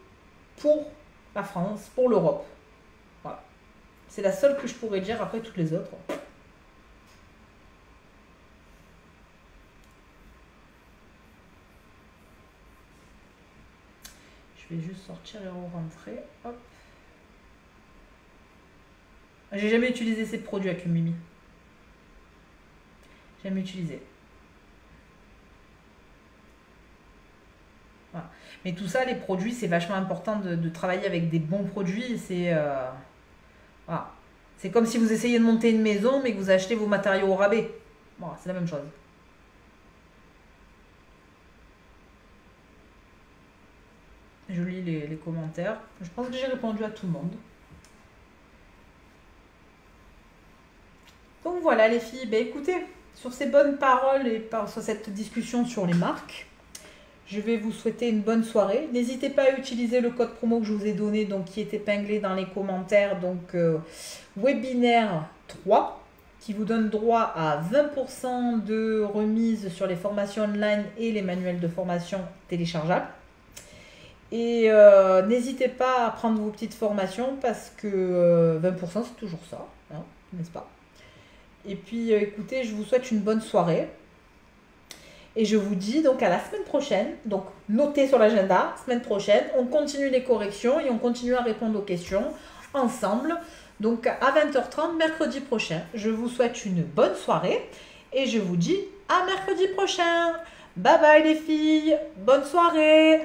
pour la France, pour l'Europe. Voilà. C'est la seule que je pourrais dire, après toutes les autres. Je vais juste sortir et re-rentrer. Hop. J'ai jamais utilisé ces produits avec le Mimi. Jamais utilisé. Voilà. Mais tout ça, les produits, c'est vachement important de travailler avec des bons produits. Voilà. C'est comme si vous essayez de monter une maison, mais que vous achetez vos matériaux au rabais. Voilà, c'est la même chose. Je lis les commentaires. Je pense que j'ai répondu à tout le monde. Donc voilà les filles, ben écoutez, sur ces bonnes paroles et sur cette discussion sur les marques, je vais vous souhaiter une bonne soirée. N'hésitez pas à utiliser le code promo que je vous ai donné, donc qui est épinglé dans les commentaires, donc webinaire 3, qui vous donne droit à 20% de remise sur les formations online et les manuels de formation téléchargeables. Et n'hésitez pas à prendre vos petites formations parce que 20% c'est toujours ça, hein, n'est-ce pas? Et puis écoutez, je vous souhaite une bonne soirée. Et je vous dis donc à la semaine prochaine. Donc notez sur l'agenda, semaine prochaine, on continue les corrections et on continue à répondre aux questions ensemble. Donc à 20h30 mercredi prochain. Je vous souhaite une bonne soirée et je vous dis à mercredi prochain. Bye bye les filles, bonne soirée.